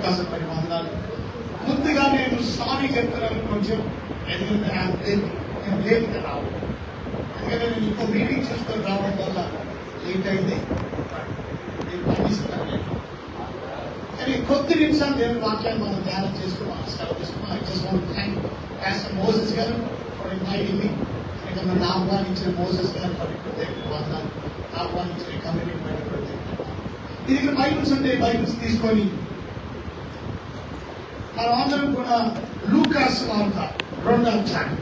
అవకాశం పడి వందనాలు. ముందుగా నేను సారీ చెప్తున్నాను, కొంచెం ఎందుకంటే నేను లేట్గా రావు, ఎందుకంటే నేను ఇంకో మీటింగ్ చేసుకొని రావడం వల్ల లేట్ అయింది. నేను పంపిస్తున్నాను. కానీ కొద్ది నిమిషాలు దేవుని వాక్యాన్ని మనం ధ్యానం చేసుకున్నాం, సెలవు తీసుకున్నాం. I just want to thank pastor Moses గారు ఫర్ ఇన్వైటింగ్ మీ. నన్ను ఆహ్వానించిన మోసెస్ గారు ఫర్ వందనాలు, ఆహ్వానించిన కమిటీ ఇది ఇక్కడ బైబిల్స్ ఉంటే బైబిల్స్ తీసుకొని మనం అందరం కూడా లూకాసు వార్త 2వ అధ్యాయం,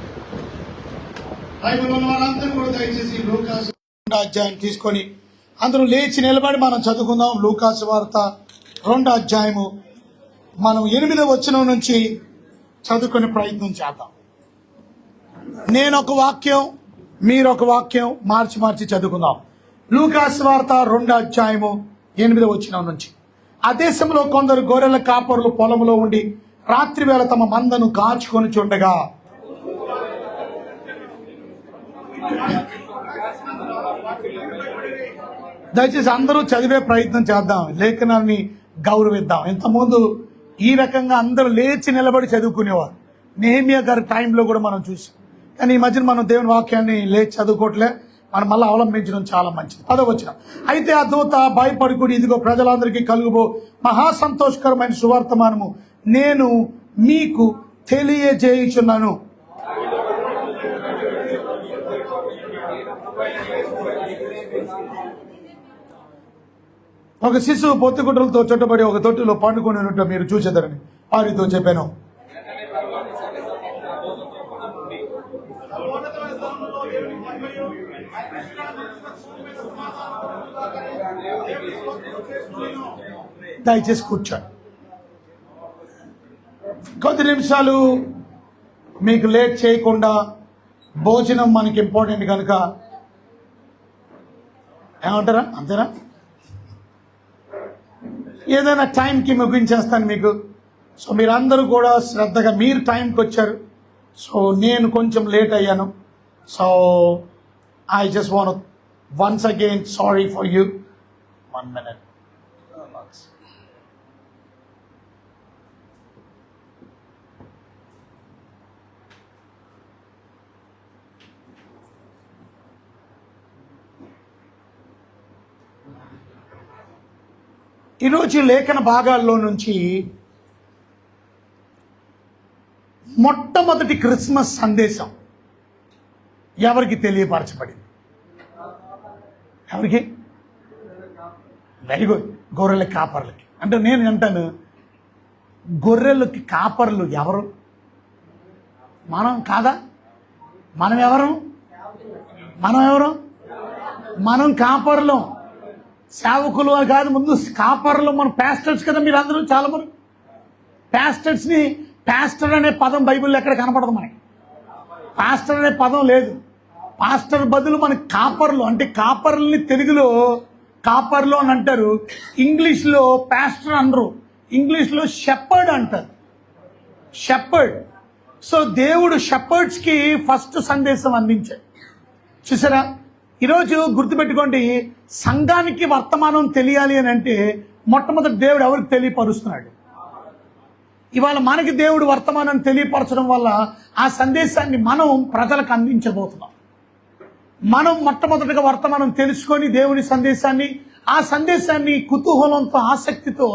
బైబిల్ ఉన్న వాళ్ళందరూ కూడా దయచేసి లూకాసు 2వ అధ్యాయం తీసుకొని అందరూ లేచి నిలబడి మనం చదువుకుందాం. లూకాసు వార్త 2వ అధ్యాయము మనం 8వ వచనం నుంచి చదువుకునే ప్రయత్నం చేద్దాం. నేను ఒక వాక్యం, మీరు ఒక వాక్యం మార్చి మార్చి చదువుకుందాం. లూకాసు వార్త 2వ అధ్యాయము 8వ వచనం నుంచి. ఆ దేశంలో కొందరు గొర్రెల కాపరులు పొలంలో ఉండి రాత్రి వేళ తమ మందను కాచుకొని చుండగా దయచేసి అందరూ చదివే ప్రయత్నం చేద్దాం, లేఖనాన్ని గౌరవిద్దాం. ఇంతకుముందు ఈ రకంగా అందరూ లేచి నిలబడి చదువుకునేవారు. నెహెమ్యా గారి టైంలో కూడా మనం చూసాం. కానీ ఈ మధ్యన మనం దేవుని వాక్యాన్ని లేచి చదువుకోవట్లే, మనం మళ్ళీ అవలంబించడం చాలా మంచిది. 10వ వచనం. అయితే ఆ దూత భయపడుకుని, ఇదిగో ప్రజలందరికీ కలుగుబో మహా సంతోషకరమైన సువార్తమానము నేను మీకు తెలియజేయుచున్నాను. ఒక శిశువు పొత్తిగుడ్డలతో చుట్టబడి ఒక తొట్టిలో పండుకొని ఉన్నట్టు మీరు చూసేదరని వారితో చెప్పాను. దయచేసి కూర్చోండి. కొద్ది నిమిషాలు మీకు లేట్ చేయకుండా, భోజనం మనకి ఇంపార్టెంట్ కనుక ఏమంటారా, అంతేనా? ఏదైనా టైంకి ముగించేస్తాను మీకు. సో మీరందరూ కూడా శ్రద్ధగా, మీరు టైంకి వచ్చారు. సో నేను కొంచెం లేట్ అయ్యాను. So I just want to once again sorry for you. 1 minute. ఈరోజు లేఖన భాగాల్లో నుంచి మొట్టమొదటి క్రిస్మస్ సందేశం ఎవరికి తెలియపరచబడింది? ఎవరికి? వెరీ గుడ్, గొర్రెల కాపర్లకి. అంటే నేను అంటాను, గొర్రెలకి కాపర్లు ఎవరు? మనం కాదా? మనం ఎవరు? మనం కాపర్లు, సేవకులు కాదు, ముందు కాపర్లు. మనం పాస్టర్స్ కదా మీరు అందరూ. చాలా మంది పాస్టర్స్ని, పాస్టర్ అనే పదం బైబిల్లో ఎక్కడ కనపడదు మనకి. పాస్టర్ అనే పదం లేదు. పాస్టర్ బదులు మనకి కాపర్లు, అంటే కాపర్లని తెలుగులో కాపర్లు అని అంటారు, ఇంగ్లీష్లో పాస్టర్ అనరు, ఇంగ్లీష్లో షెపర్డ్ అంటారు. షెపర్డ్. సో దేవుడు షెపర్డ్స్కి ఫస్ట్ సందేశం అందించాడు. చూసారా? ఈరోజు గుర్తుపెట్టుకోండి, సంఘానికి వర్తమానం తెలియాలి అని అంటే మొట్టమొదటి దేవుడు ఎవరికి తెలియపరుస్తున్నాడు? ఇవాళ మనకి దేవుడు వర్తమానం తెలియపరచడం వల్ల ఆ సందేశాన్ని మనం ప్రజలకు అందించబోతున్నాం. మనం మొట్టమొదటిగా వర్తమానం తెలుసుకొని దేవుని సందేశాన్ని, ఆ సందేశాన్ని కుతూహలంతో, ఆసక్తితో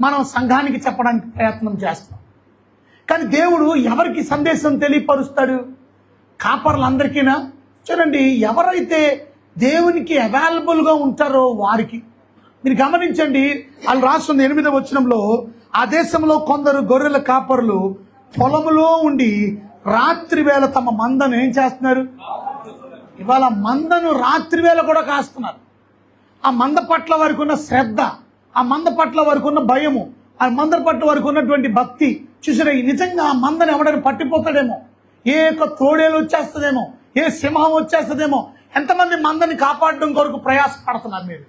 మనం సంఘానికి చెప్పడానికి ప్రయత్నం చేస్తున్నాం. కానీ దేవుడు ఎవరికి సందేశం తెలియపరుస్తాడు? కాపర్లందరికీనా? చూడండి, ఎవరైతే దేవునికి అవైలబుల్గా ఉంటారో వారికి. మీరు గమనించండి, వాళ్ళు రాస్తుంది 8వ వచనంలో, ఆ దేశంలో కొందరు గొర్రెల కాపరులు పొలములో ఉండి రాత్రి వేళ తమ మందను ఏం చేస్తున్నారు? ఇవాళ మందను రాత్రి వేళ కూడా కాస్తున్నారు. ఆ మంద పట్ల వారికి ఉన్న శ్రద్ధ, ఆ మంద పట్ల వారికి ఉన్న భయము, ఆ మంద పట్ల వారికి ఉన్నటువంటి భక్తి చూసారా? నిజంగా ఆ మందని ఎవడని పట్టిపోతాడేమో, ఏ యొక్క తోడేలు వచ్చేస్తుందేమో, ఏ సింహం వచ్చేస్తుందేమో. ఎంతమంది మందని కాపాడడం కొరకు ప్రయాసపడుతున్నారు మీరు?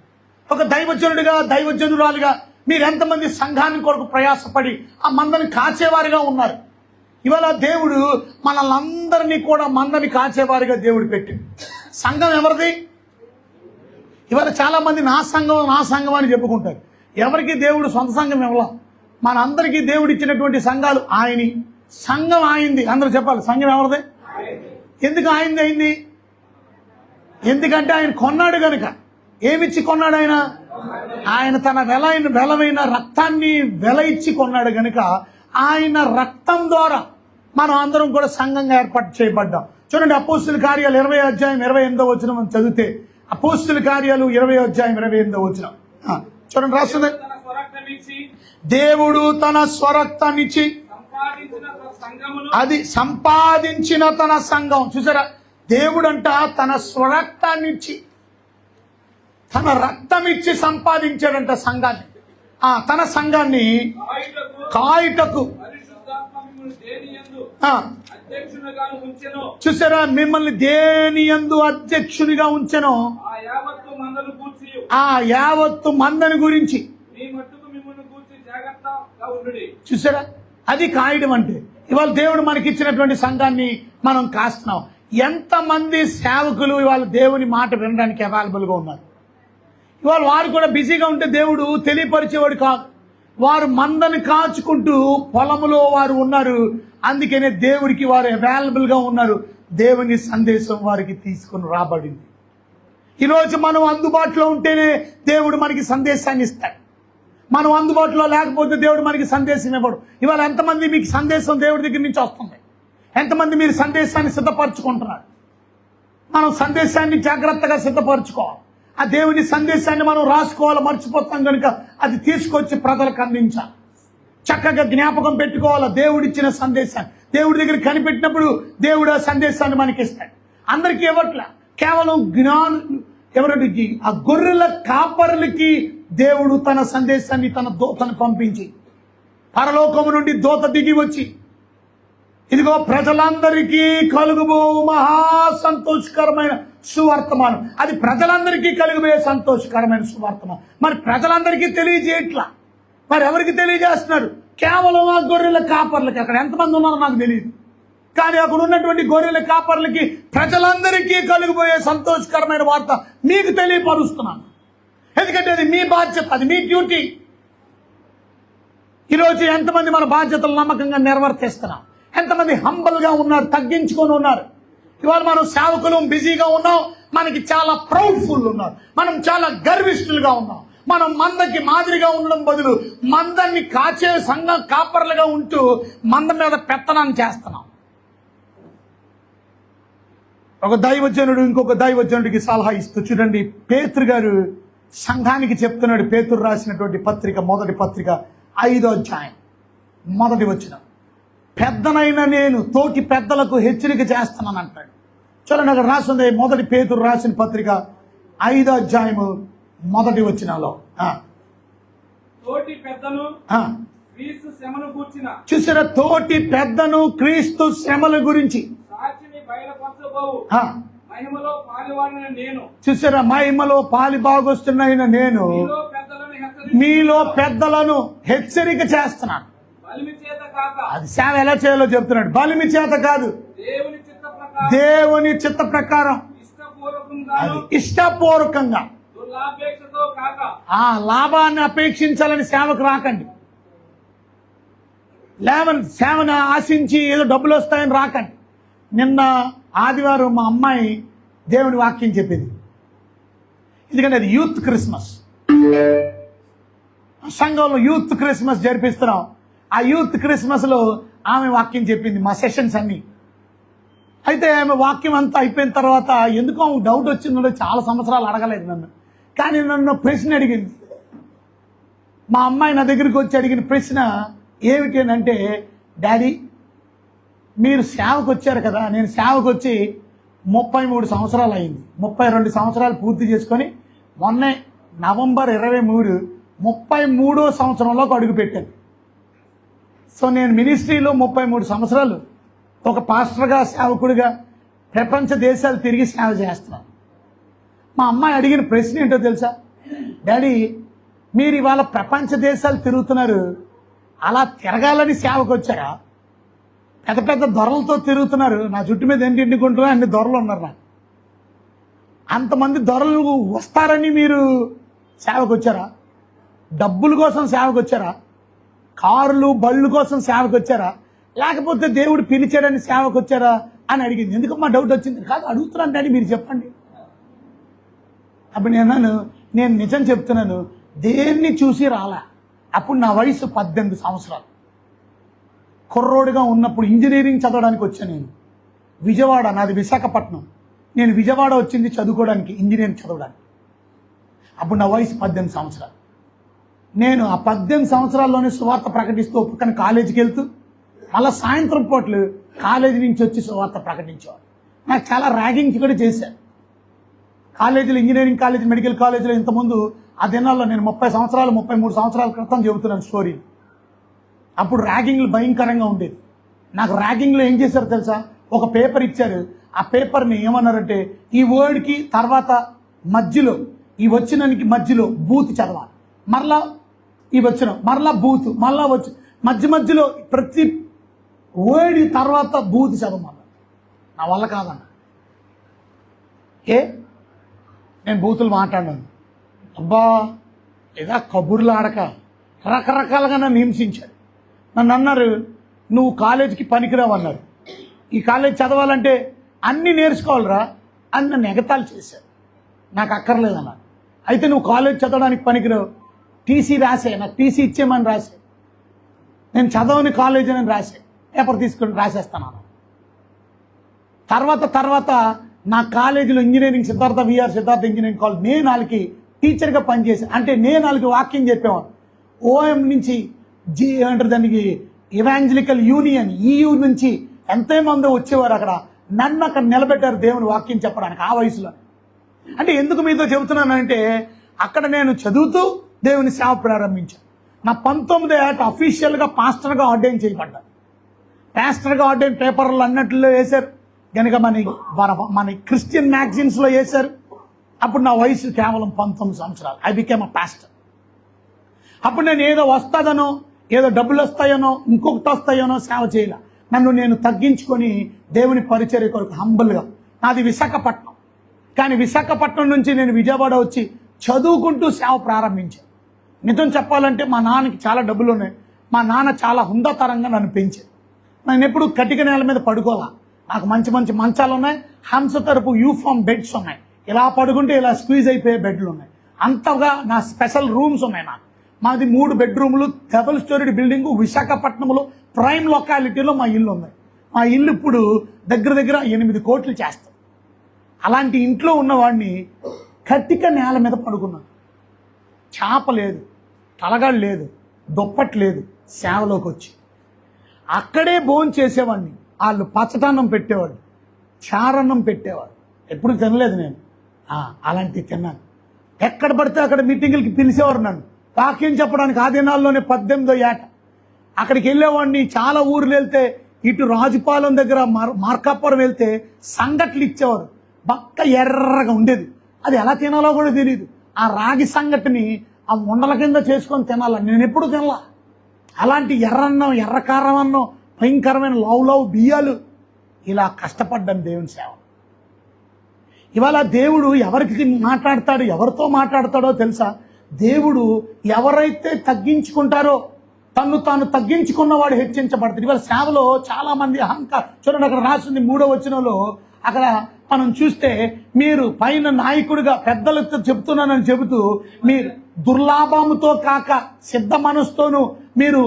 ఒక దైవజనుడిగా, దైవజనురాలుగా మీరు ఎంతమంది సంఘాన్ని కొరకు ప్రయాసపడి ఆ మందని కాచేవారిగా ఉన్నారు? ఇవాళ దేవుడు మనల్ని కూడా మందని కాచేవారిగా దేవుడు పెట్టాడు. సంఘం ఎవరిది? ఇవాళ చాలా మంది నా సంఘం అని చెప్పుకుంటారు. ఎవరికి దేవుడు సొంత సంఘం ఇవ్వాల? మనందరికీ దేవుడు ఇచ్చినటువంటి సంఘాలు ఆయని, సంఘం ఆయింది. అందరూ చెప్పాలి, సంఘం ఎవరిది? ఎందుకు ఆయింది అయింది? ఎందుకంటే ఆయన కొన్నాడు కనుక. ఏమిచ్చి కొన్నాడు ఆయన? ఆయన తన వెలవైన రక్తాన్ని వెల ఇచ్చి కొన్నాడు కనుక ఆయన రక్తం ద్వారా మనం అందరం కూడా సంఘంగా ఏర్పాటు చేయబడ్డాం. చూడండి, అపోస్తుల కార్యాలు 20వ అధ్యాయం 28వ వచనం మనం చదివితే, అపోస్తుల కార్యాలు 20వ అధ్యాయం 28వ వచనం చూడండి, రాస్తుంది, దేవుడు తన స్వరక్తాన్నిచ్చి అది సంపాదించిన తన సంఘం. చూసారా, దేవుడంట తన స్వరక్తాన్నిచ్చి, తన రక్తం ఇచ్చి సంపాదించాడంట సంఘాన్ని. తన సంఘాన్ని కాయుటకు. చూసారా, మిమ్మల్ని దేని యందు అధ్యక్షునిగా ఉంచెనో ఆ యావత్తు మందని గురించి. చూసారా, అది కాయడం అంటే. ఇవాళ దేవుడు మనకి ఇచ్చినటువంటి సంఘాన్ని మనం కాస్తున్నాం. ఎంతమంది సేవకులు ఇవాళ దేవుని మాట వినడానికి అవైలబుల్గా ఉన్నారు? ఇవాళ వారు కూడా బిజీగా ఉంటే దేవుడు తెలియపరిచేవాడు కాదు. వారు మందని కాచుకుంటూ పొలములో వారు ఉన్నారు. అందుకనే దేవుడికి వారు అవైలబుల్గా ఉన్నారు. దేవుని సందేశం వారికి తీసుకుని రాబడింది. ఈరోజు మనం అందుబాటులో ఉంటేనే దేవుడు మనకి సందేశాన్ని ఇస్తాడు. మనం అందుబాటులో లేకపోతే దేవుడు మనకి సందేశం ఇవ్వడు. ఇవాళ ఎంతమంది మీకు సందేశం దేవుడి దగ్గర నుంచి వస్తుంది? ఎంతమంది మీరు సందేశాన్ని సిద్ధపరచుకుంటున్నారు? మనం సందేశాన్ని జాగ్రత్తగా సిద్ధపరచుకోవాలి. ఆ దేవుని సందేశాన్ని మనం రాసుకోవాలి, మర్చిపోతాం కనుక అది తీసుకొచ్చి ప్రజలకు అందించాలి. చక్కగా జ్ఞాపకం పెట్టుకోవాలి దేవుడిచ్చిన సందేశాన్ని. దేవుడి దగ్గర కనిపెట్టినప్పుడు దేవుడు ఆ సందేశాన్ని మనకి ఇస్తాడు. అందరికీ ఇవ్వట్లే, కేవలం ఎవరికి? ఆ గొర్రెల కాపరులకి దేవుడు తన సందేశాన్ని, తన దూతను పంపించి, పరలోకము నుండి దూత దిగి వచ్చి, ఇదిగో ప్రజలందరికీ కలుగుబో మహా సంతోషకరమైన సువర్తమానం. అది ప్రజలందరికీ కలుగుబోయే సంతోషకరమైన సువర్తమానం. మరి ప్రజలందరికీ తెలియజేయట్లా, మరి ఎవరికి తెలియజేస్తున్నారు? కేవలం ఆ గొర్రెల కాపర్లకి. అక్కడ ఎంతమంది ఉన్నారో నాకు తెలియదు, కానీ అక్కడ ఉన్నటువంటి గొర్రెల కాపర్లకి ప్రజలందరికీ కలుగుబోయే సంతోషకరమైన వార్త మీకు తెలియపరుస్తున్నాను. ఎందుకంటే అది మీ బాధ్యత, అది మీ డ్యూటీ. ఈరోజు ఎంతమంది మన బాధ్యతలు నమ్మకంగా నిర్వర్తిస్తున్నాం? ఎంతమంది హంబల్గా ఉన్నారు, తగ్గించుకొని ఉన్నారు? ఇవాళ మనం సేవకులు బిజీగా ఉన్నాం, మనకి చాలా ప్రౌడ్ఫుల్ ఉన్నారు, మనం చాలా గర్విష్ఠులుగా ఉన్నాం. మనం మందకి మాదిరిగా ఉండడం బదులు మందన్ని కాచే సంఘ కాపర్లుగా ఉంటూ మంద మీద పెత్తనాన్ని చేస్తున్నాం. ఒక దైవజనుడు ఇంకొక దైవజనుడికి సలహా ఇస్తూ, చూడండి, పేతురు గారు సంఘానికి చెప్తున్నాడు. పేతురు రాసినటువంటి పత్రిక, మొదటి పత్రిక 5వ అధ్యాయం 1వ వచనం, పెద్దనైన నేను తోటి పెద్దలకు హెచ్చరిక చేస్తున్నాను అంటాడు. చూడండి, అక్కడ రాసింది మొదటి పేతురు రాసిన పత్రిక 5వ అధ్యాయము 1వ వచనంలో, చూసారా, తోటి పెద్దను క్రీస్తు శ్రమల గురించి. చూసారా, మహిమలో పాలిభాగస్తున్నైన నేను మీలో పెద్దలను హెచ్చరిక చేస్తున్నాను. అది సేవ ఎలా చేయాలో చెప్తున్నాడు. బలిమి చేత కాదు, దేవుని చిత్త ప్రకారం, ఇష్టపూర్వకంగా. ఆ లాభాన్ని అపేక్షించాలని సేవకు రాకండి. సేవను ఆశించి ఏదో డబ్బులు వస్తాయని రాకండి. నిన్న ఆదివారం మా అమ్మాయి దేవుని వాక్యం చెప్పింది. ఎందుకంటే అది యూత్ క్రిస్మస్, సంఘంలో యూత్ క్రిస్మస్ జరిపిస్తున్నాం. ఆ యూత్ క్రిస్మస్లో ఆమె వాక్యం చెప్పింది, మా సెషన్స్ అన్నీ. అయితే ఆమె వాక్యం అంతా అయిపోయిన తర్వాత ఎందుకో ఆమె డౌట్ వచ్చిందో, చాలా సంవత్సరాలు అడగలేదు నన్ను, కానీ నన్ను ప్రశ్న అడిగింది. మా అమ్మాయి నా దగ్గరికి వచ్చి అడిగిన ప్రశ్న ఏమిటి అని అంటే, డాడీ మీరు సేవకు వచ్చారు కదా, నేను సేవకు వచ్చి 33 సంవత్సరాలు అయింది, 32 సంవత్సరాలు పూర్తి చేసుకొని మొన్నే నవంబర్ 23 33వ సంవత్సరంలోకి అడుగు పెట్టాను. సో నేను మినిస్ట్రీలో 33 సంవత్సరాలు ఒక పాస్టర్గా, సేవకుడిగా ప్రపంచ దేశాలు తిరిగి సేవ చేస్తున్నాను. మా అమ్మాయి అడిగిన ప్రశ్న ఏంటో తెలుసా? డాడీ మీరు ఇవాళ ప్రపంచ దేశాలు తిరుగుతున్నారు, అలా తిరగాలని సేవకు వచ్చారా? పెద్ద పెద్ద దొరలతో తిరుగుతున్నారు, నా జుట్టు మీద ఎన్ని ఎండుకుంటున్నా అన్ని దొరలు ఉన్నారు నాకు. అంతమంది దొరలు వస్తారని మీరు సేవకు వచ్చారా? డబ్బుల కోసం సేవకు వచ్చారా? కార్లు బళ్ళు కోసం సేవకు వచ్చారా, లేకపోతే దేవుడు పిలిచాడని సేవకు వచ్చారా అని అడిగింది. ఎందుకు మా డౌట్ వచ్చింది? కాదు, అడుగుతున్నాను డాడీ, మీరు చెప్పండి. అప్పుడు నేను నిజం చెప్తున్నాను, దేన్ని చూసి రాలా. అప్పుడు నా వయసు 18 సంవత్సరాలు. కుర్రోడుగా ఉన్నప్పుడు ఇంజనీరింగ్ చదవడానికి వచ్చాను నేను. విజయవాడ, నాది విశాఖపట్నం. నేను విజయవాడ వచ్చింది చదువుకోవడానికి, ఇంజనీరింగ్ చదవడానికి. అప్పుడు నా వయసు 18 సంవత్సరాలు. నేను ఆ 18 సంవత్సరాల్లోనే సువార్త ప్రకటిస్తూ పక్కన కాలేజీకి వెళ్తూ మళ్ళీ సాయంత్రం పూటలు కాలేజీ నుంచి వచ్చి సువార్త ప్రకటించేవాడు. నాకు చాలా ర్యాగింగ్స్ కూడా చేశాను కాలేజీలో, ఇంజనీరింగ్ కాలేజీ, మెడికల్ కాలేజీలో. ఇంతకుముందు ఆ దినాల్లో నేను 30 సంవత్సరాలు 33 సంవత్సరాల క్రితం చెబుతున్నాను స్టోరీ. అప్పుడు ర్యాగింగ్లు భయంకరంగా ఉండేది. నాకు ర్యాగింగ్లో ఏం చేశారు తెలుసా? ఒక పేపర్ ఇచ్చారు. ఆ పేపర్ని ఏమన్నారంటే, ఈ వర్డ్కి తర్వాత మధ్యలో, ఈ వచ్చినానికి మధ్యలో బూత్ చదవాలి, మరలా ఈ వచ్చిన మరలా బూత్, మరలా వచ్చి మధ్యలో ప్రతి వర్డ్ తర్వాత బూత్ చదవమన్నారు. నా వల్ల కాదన్న. నేను బూతులు మాట్లాడాను. అబ్బా, ఏదా కబుర్లు ఆడక రకరకాలుగా నన్ను హింసించారు. నన్ను అన్నారు, నువ్వు కాలేజీకి పనికిరావు అన్నారు. ఈ కాలేజ్ చదవాలంటే అన్నీ నేర్చుకోవాలిరా అని నన్ను ఎగతాళి చేశారు. నాకు అక్కర్లేదన్నారు. అయితే నువ్వు కాలేజ్ చదవడానికి పనికిరావు, టీసీ రాసే, నాకు టీసీ ఇచ్చేయమని రాసే, నేను చదవని కాలేజ్ అని రాసే, పేపర్ తీసుకొని రాసేస్తాను. తర్వాత నా కాలేజీలో ఇంజనీరింగ్ సిద్ధార్థ ఇంజనీరింగ్ కాలేజ్ మే 4కి టీచర్గా పనిచేశాను. అంటే మే 4కి వాక్యం చెప్పేవాడు. ఓఎం నుంచి అంటారు దానికి, ఇవాంజలికల్ యూనియన్, EU నుంచి ఎంతమంది వచ్చేవారు. నన్ను అక్కడ నిలబెట్టారు దేవుని వాక్యం చెప్పడానికి ఆ వయసులో. అంటే ఎందుకు మీతో చెబుతున్నానంటే, అక్కడ నేను చదువుతూ దేవుని సేవ ప్రారంభించాను. నా 19వ ఏట అఫీషియల్గా పాస్టర్గా ఆర్డైన్ చేయబడ్డా. పాస్టర్గా ఆర్డైన్ పేపర్లు అన్నట్లో వేశారు కనుక మన క్రిస్టియన్ మ్యాగజైన్స్లో వేశారు. అప్పుడు నా వయసు కేవలం 19 సంవత్సరాలు. I became a pastor. అప్పుడు నేను ఏదో వస్తుందనో, ఏదో డబ్బులు వస్తాయనో, ఇంకొకటి వస్తాయనో సేవ చేయాల. నన్ను నేను తగ్గించుకొని దేవుని పరిచర్య కొరకు హంబుల్గా. నాది విశాఖపట్నం, కానీ విశాఖపట్నం నుంచి నేను విజయవాడ వచ్చి చదువుకుంటూ సేవ ప్రారంభించాను. నిజం చెప్పాలంటే మా నాన్నకి చాలా డబ్బులు ఉన్నాయి. మా నాన్న చాలా హుందాతరంగా నన్ను పెంచారు. నేను ఎప్పుడు కటిక నేల మీద పడుకోవాలా. నాకు మంచి మంచి మంచాలు ఉన్నాయి, హంస తరపు యూఫామ్ బెడ్స్ ఉన్నాయి, ఇలా పడుకుంటే ఇలా స్క్వీజ్ అయిపోయే బెడ్లు ఉన్నాయి. అంతగా నా స్పెషల్ రూమ్స్ ఉన్నాయి. నాకు మాది 3 బెడ్రూములు, డబుల్ స్టోరీడ్ బిల్డింగ్, విశాఖపట్నంలో ప్రైమ్ లొకాలిటీలో మా ఇల్లు ఉంది. మా ఇల్లు ఇప్పుడు దగ్గర 8 కోట్లు చేస్తాం. అలాంటి ఇంట్లో ఉన్నవాడిని కట్టిక నేల మీద పడుకున్నాను. చాప లేదు, తలగాడు లేదు, దుప్పటి లేదు. సేవలోకి వచ్చి అక్కడే భోజనం చేసేవాడిని. వాళ్ళు పచ్చటన్నం పెట్టేవాడు, చారన్నం పెట్టేవాడు. ఎప్పుడు తినలేదు నేను, అలాంటివి తిన్నాను. ఎక్కడ పడితే అక్కడ మీటింగులకి పిలిచేవారు నన్ను వాక్యం చెప్పడానికి. ఆ దినాల్లోనే 18వ ఏట అక్కడికి వెళ్ళేవాడిని. చాలా ఊర్లు వెళ్తే, ఇటు రాజుపాలెం దగ్గర మార్కాపురం వెళ్తే సంగట్లు ఇచ్చేవారు. బక్క ఎర్రగా ఉండేది, అది ఎలా తినాలో కూడా తెలియదు. ఆ రాగి సంగటిని ఆ ఉండల కింద చేసుకొని తినాల. నేను ఎప్పుడు తినలా. అలాంటి ఎర్రన్నం, ఎర్రకారం అన్నం, భయంకరమైన లవ్ బియ్యాలు. ఇలా కష్టపడ్డాను దేవుని సేవ. ఇవాళ దేవుడు ఎవరికి మాట్లాడతాడు, ఎవరితో మాట్లాడతాడో తెలుసా? దేవుడు ఎవరైతే తగ్గించుకుంటారో, తాను తగ్గించుకున్నవాడు హెచ్చించబడతాడు. ఇవాళ సేవలో చాలా మంది చూడండి, అక్కడ రాసింది 3వ వచనంలో. అక్కడ మనం చూస్తే, మీరు పైన నాయకుడిగా పెద్దలతో చెబుతున్నానని చెబుతూ, మీరు దుర్లాభంతో కాక సిద్ధ మనసుతోనూ, మీరు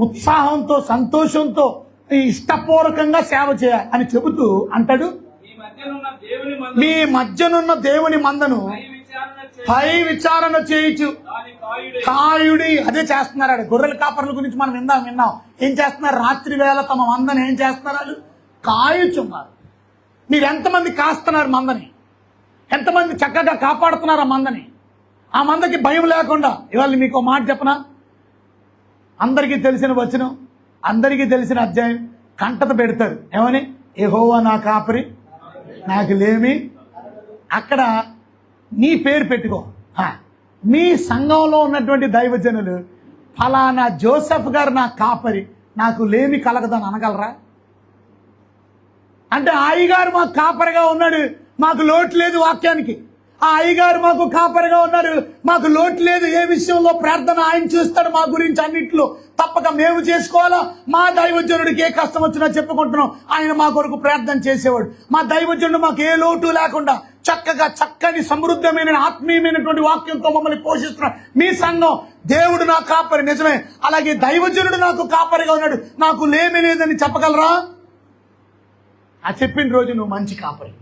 ఉత్సాహంతో, సంతోషంతో, ఇష్టపూర్వకంగా సేవ చేయాలి అని చెబుతూ అంటాడు, మీ మధ్యనున్న దేవుని మందను పై విచారణ చేయించు కాయుడి. అదే చేస్తున్నారు. గొర్రెల కాపర్ల గురించి మనం విన్నాం. ఏం చేస్తున్నారు? రాత్రి వేళ తమ మందని ఏం చేస్తున్నారు? కాయుచున్నారు. మీరు ఎంతమంది కాస్తున్నారు మందని? ఎంతమంది చక్కగా కాపాడుతున్నారు ఆ మందని? ఆ మందకి భయం లేకుండా. ఇవాళ మీకు మాట చెప్పనా? అందరికీ తెలిసిన వచనం, అందరికీ తెలిసిన అధ్యాయం కంటత పెడతారు. ఏమని? యెహోవా నా కాపరి, నాకు లేమి. అక్కడ నీ పేరు పెట్టుకో. మీ సంఘంలో ఉన్నటువంటి దైవజనులు, ఫలానా జోసెఫ్ గారు నా కాపరి, నాకు లేమి కలగదని అనగలరా? అంటే అయ్యగారు మాకు కాపరిగా ఉన్నాడు, మాకు లోటు లేదు వాక్యానికి. ఆ అయ్యగారు మాకు కాపరిగా ఉన్నారు, మాకు లోటు లేదు, ఏ విషయంలో ప్రార్థన ఆయన చూస్తాడు మా గురించి అన్నిట్లో, తప్పక మేము చేసుకోవాలా. మా దైవజనుడికి ఏ కష్టం వచ్చినా చెప్పుకుంటున్నాం, ఆయన మా కొరకు ప్రార్థన చేసేవాడు. మా దైవజనుడు మాకు ఏ లోటు లేకుండా చక్కగా చక్కని సమృద్ధమైన ఆత్మీయమైనటువంటి వాక్యంతో మమ్మల్ని పోషిస్తున్న మీ సంఘం, దేవుడు నా కాపరి, నిజమే. అలాగే దైవజనుడు నాకు కాపరిగా ఉన్నాడు, నాకు లేమి లేదని చెప్పగలరా? ఆ చెప్పిన రోజు నువ్వు మంచి కాపరి.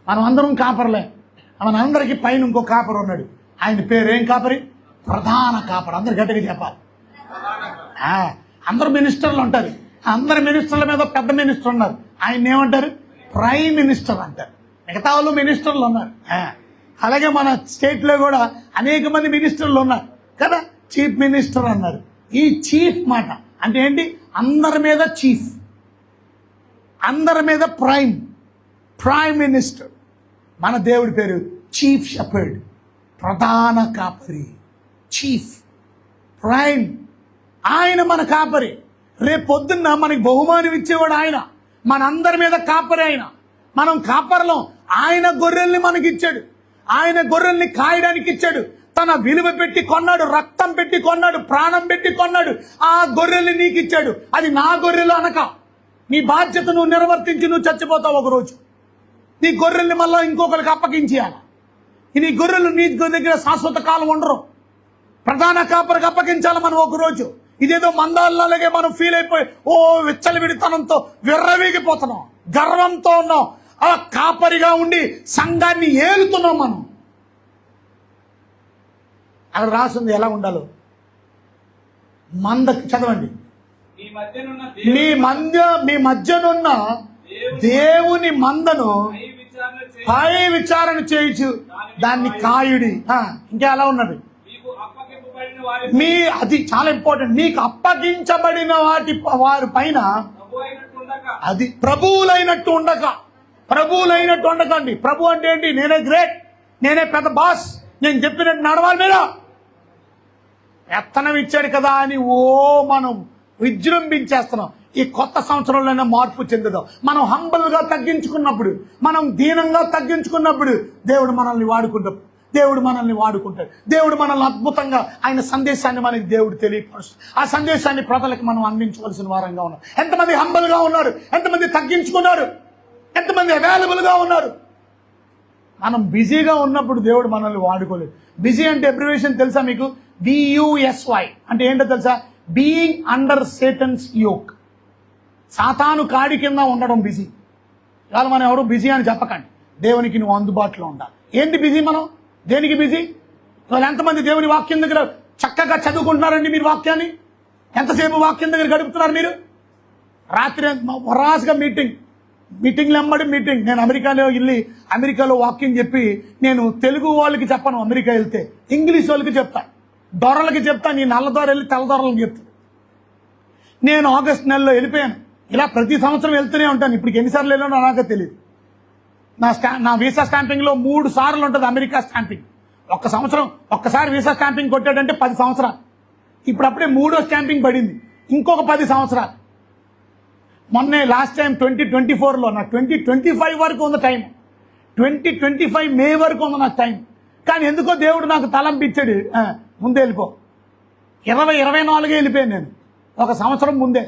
మనం అందరం కాపరలే, మనందరికీ పైన ఇంకో కాపరి ఉన్నాడు. ఆయన పేరు ఏం కాపరి? ప్రధాన కాపరి. అందరు గట్టిగా చెప్పాలి. అందరు మినిస్టర్లు ఉంటారు, అందరు మినిస్టర్ల మీద పెద్ద మినిస్టర్ ఉన్నారు, ఆయన ఏమంటారు? ప్రైమ్ మినిస్టర్ అంటారు. మిగతా వాళ్ళు మినిస్టర్లు ఉన్నారు. అలాగే మన స్టేట్లో కూడా అనేక మంది మినిస్టర్లు ఉన్నారు కదా, చీఫ్ మినిస్టర్ అన్నారు. ఈ చీఫ్ మాట అంటే ఏంటి? అందరి మీద చీఫ్, అందరి మీద ప్రైమ్ మినిస్టర్. మన దేవుడి పేరు చీఫ్ షెపర్డ్, ప్రధాన కాపరి, చీఫ్, ప్రైమ్. ఆయన మన కాపరి. రేపు పొద్దున్న మనకి బహుమానం ఇచ్చేవాడు ఆయన, మనందరి మీద కాపరి ఆయన. మనం కాపర్లం. ఆయన గొర్రెల్ని మనకి ఇచ్చాడు, ఆయన గొర్రెల్ని కాయడానికి ఇచ్చాడు. తన విలువ పెట్టి కొన్నాడు, రక్తం పెట్టి కొన్నాడు, ప్రాణం పెట్టి కొన్నాడు. ఆ గొర్రెల్ని నీకు ఇచ్చాడు. అది నా గొర్రెలు అనక, నీ బాధ్యత నువ్వు నిర్వర్తించి నువ్వు చచ్చిపోతావు ఒకరోజు. నీ గొర్రెల్ని మళ్ళీ ఇంకొకరికి అప్పగించేయాలి. నీ గొర్రెలు నీ దగ్గర శాశ్వత కాలం ఉండరు. ప్రధాన కాపరికి అప్పగించాలి మనం ఒకరోజు. ఇదేదో మందాలలాగే మనం ఫీల్ అయిపోయి విచ్చలవిడితనంతో విర్రవీగిపోతున్నాం, గర్వంతో ఉన్నాం. అలా కాపరిగా ఉండి సంఘాన్ని ఏలుతున్నాం మనం. అక్కడ రాసింది ఎలా ఉండాలో. చదవండి. మీ మధ్యనున్న దేవుని మందను పై విచారణ చేయించు, దాన్ని కాయుడి. ఇంకా ఎలా ఉన్నది? అది చాలా ఇంపార్టెంట్. మీకు అప్పగించబడిన వారి పైన అది ప్రభువులైనట్టు ఉండకండి. ప్రభు అంటే ఏంటి? నేనే గ్రేట్, నేనే పెద్ద బాస్, నేను చెప్పినట్టు నడవాలి మీద. ఎత్తనం ఇచ్చాడు కదా అని మనం విజృంభించేస్తున్నాం. ఈ కొత్త సంవత్సరంలోనే మార్పు చెందుదాం. మనం హంబల్గా తగ్గించుకున్నప్పుడు, మనం దీనంగా తగ్గించుకున్నప్పుడు దేవుడు మనల్ని వాడుకుంటాడు. దేవుడు మనల్ని అద్భుతంగా ఆయన సందేశాన్ని మనకి దేవుడు తెలియపరుస్తాడు. ఆ సందేశాన్ని ప్రజలకు మనం అందించవలసిన వారంగా ఉన్నాం. ఎంతమంది హంబల్గా ఉన్నారు, ఎంతమంది తగ్గించుకున్నారు, ఎంతమంది అవైలబుల్గా ఉన్నారు. మనం బిజీగా ఉన్నప్పుడు దేవుడు మనల్ని వాడుకోలేదు. బిజీ అంటే అబ్రివేషన్ తెలుసా మీకు? BUSY అంటే ఏంటో తెలుసా? Being under Satan's yoke. సాతాను కాడి కింద ఉండడం బిజీ. ఇవాళ మనం ఎవరు బిజీ అని చెప్పకండి. దేవునికి నువ్వు అందుబాటులో ఉండాలి. ఏంటి బిజీ? మనం దేనికి బిజీ? వాళ్ళు ఎంతమంది దేవుని వాక్యం దగ్గర చక్కగా చదువుకుంటున్నారండి? మీరు వాక్యాన్ని ఎంతసేపు వాక్యం దగ్గర గడుపుతున్నారు మీరు? రాత్రి వరాసుగా మీటింగ్లు ఎమ్మడి మీటింగ్. నేను అమెరికాలో వాక్యం చెప్పి నేను తెలుగు వాళ్ళకి చెప్పను. అమెరికా వెళ్తే ఇంగ్లీష్ వాళ్ళకి చెప్తా, దొరలకి చెప్తా. నీ నల్ల దొర వెళ్ళి తెల్ల దొరలకి చెప్తా. నేను ఆగస్ట్ నెలలో వెళ్ళిపోయాను. ఇలా ప్రతి సంవత్సరం వెళ్తూనే ఉంటాను. ఇప్పటికి ఎన్నిసార్లు వెళ్ళానో నాకే తెలియదు. నా వీసా స్టాంపింగ్లో 3 సార్లు ఉంటుంది అమెరికా స్టాంపింగ్. ఒక్కసారి వీసా స్టాంపింగ్ కొట్టాడంటే 10 సంవత్సరాలు. ఇప్పుడప్పుడే 3వ స్టాంపింగ్ పడింది, ఇంకొక 10 సంవత్సరాలు. మొన్నే లాస్ట్ టైం 2024లో నాకు 2025 వరకు ఉంది టైం. 2025 మే వరకు ఉంది నాకు టైం. కానీ ఎందుకో దేవుడు నాకు తలంపించాడు, ముందే వెళ్ళిపో. 2024 వెళ్ళిపోయాను నేను, 1 సంవత్సరం ముందే.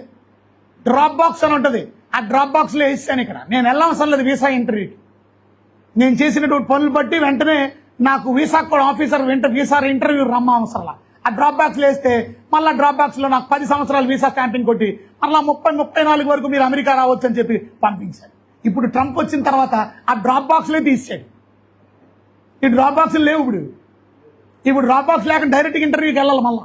డ్రాప్ బాక్స్ అని ఉంటుంది, ఆ డ్రాప్ బాక్స్లో వేసాను. ఇక్కడ నేను వెళ్ళవసరం లేదు వీసా ఇంటర్వ్యూకి. నేను చేసినటువంటి పనులు బట్టి వెంటనే నాకు వీసా కూడా ఆఫీసర్ వీసా ఇంటర్వ్యూ రమ్మ అవసరంలా. ఆ డ్రాప్ బాక్స్లో వేస్తే మళ్ళీ డ్రాప్ బాక్స్లో నాకు 10 సంవత్సరాలు వీసా స్టాంపింగ్ కొట్టి మళ్ళీ 30-34 వరకు మీరు అమెరికా రావచ్చు అని చెప్పి పంపించారు. ఇప్పుడు ట్రంప్ వచ్చిన తర్వాత ఆ డ్రాప్ బాక్స్లో తీసాడు. ఈ డ్రాప్ బాక్స్లు లేవు ఇప్పుడు డ్రాప్ బాక్స్ లేకుండా డైరెక్ట్గా ఇంటర్వ్యూకి వెళ్ళాలి. మళ్ళీ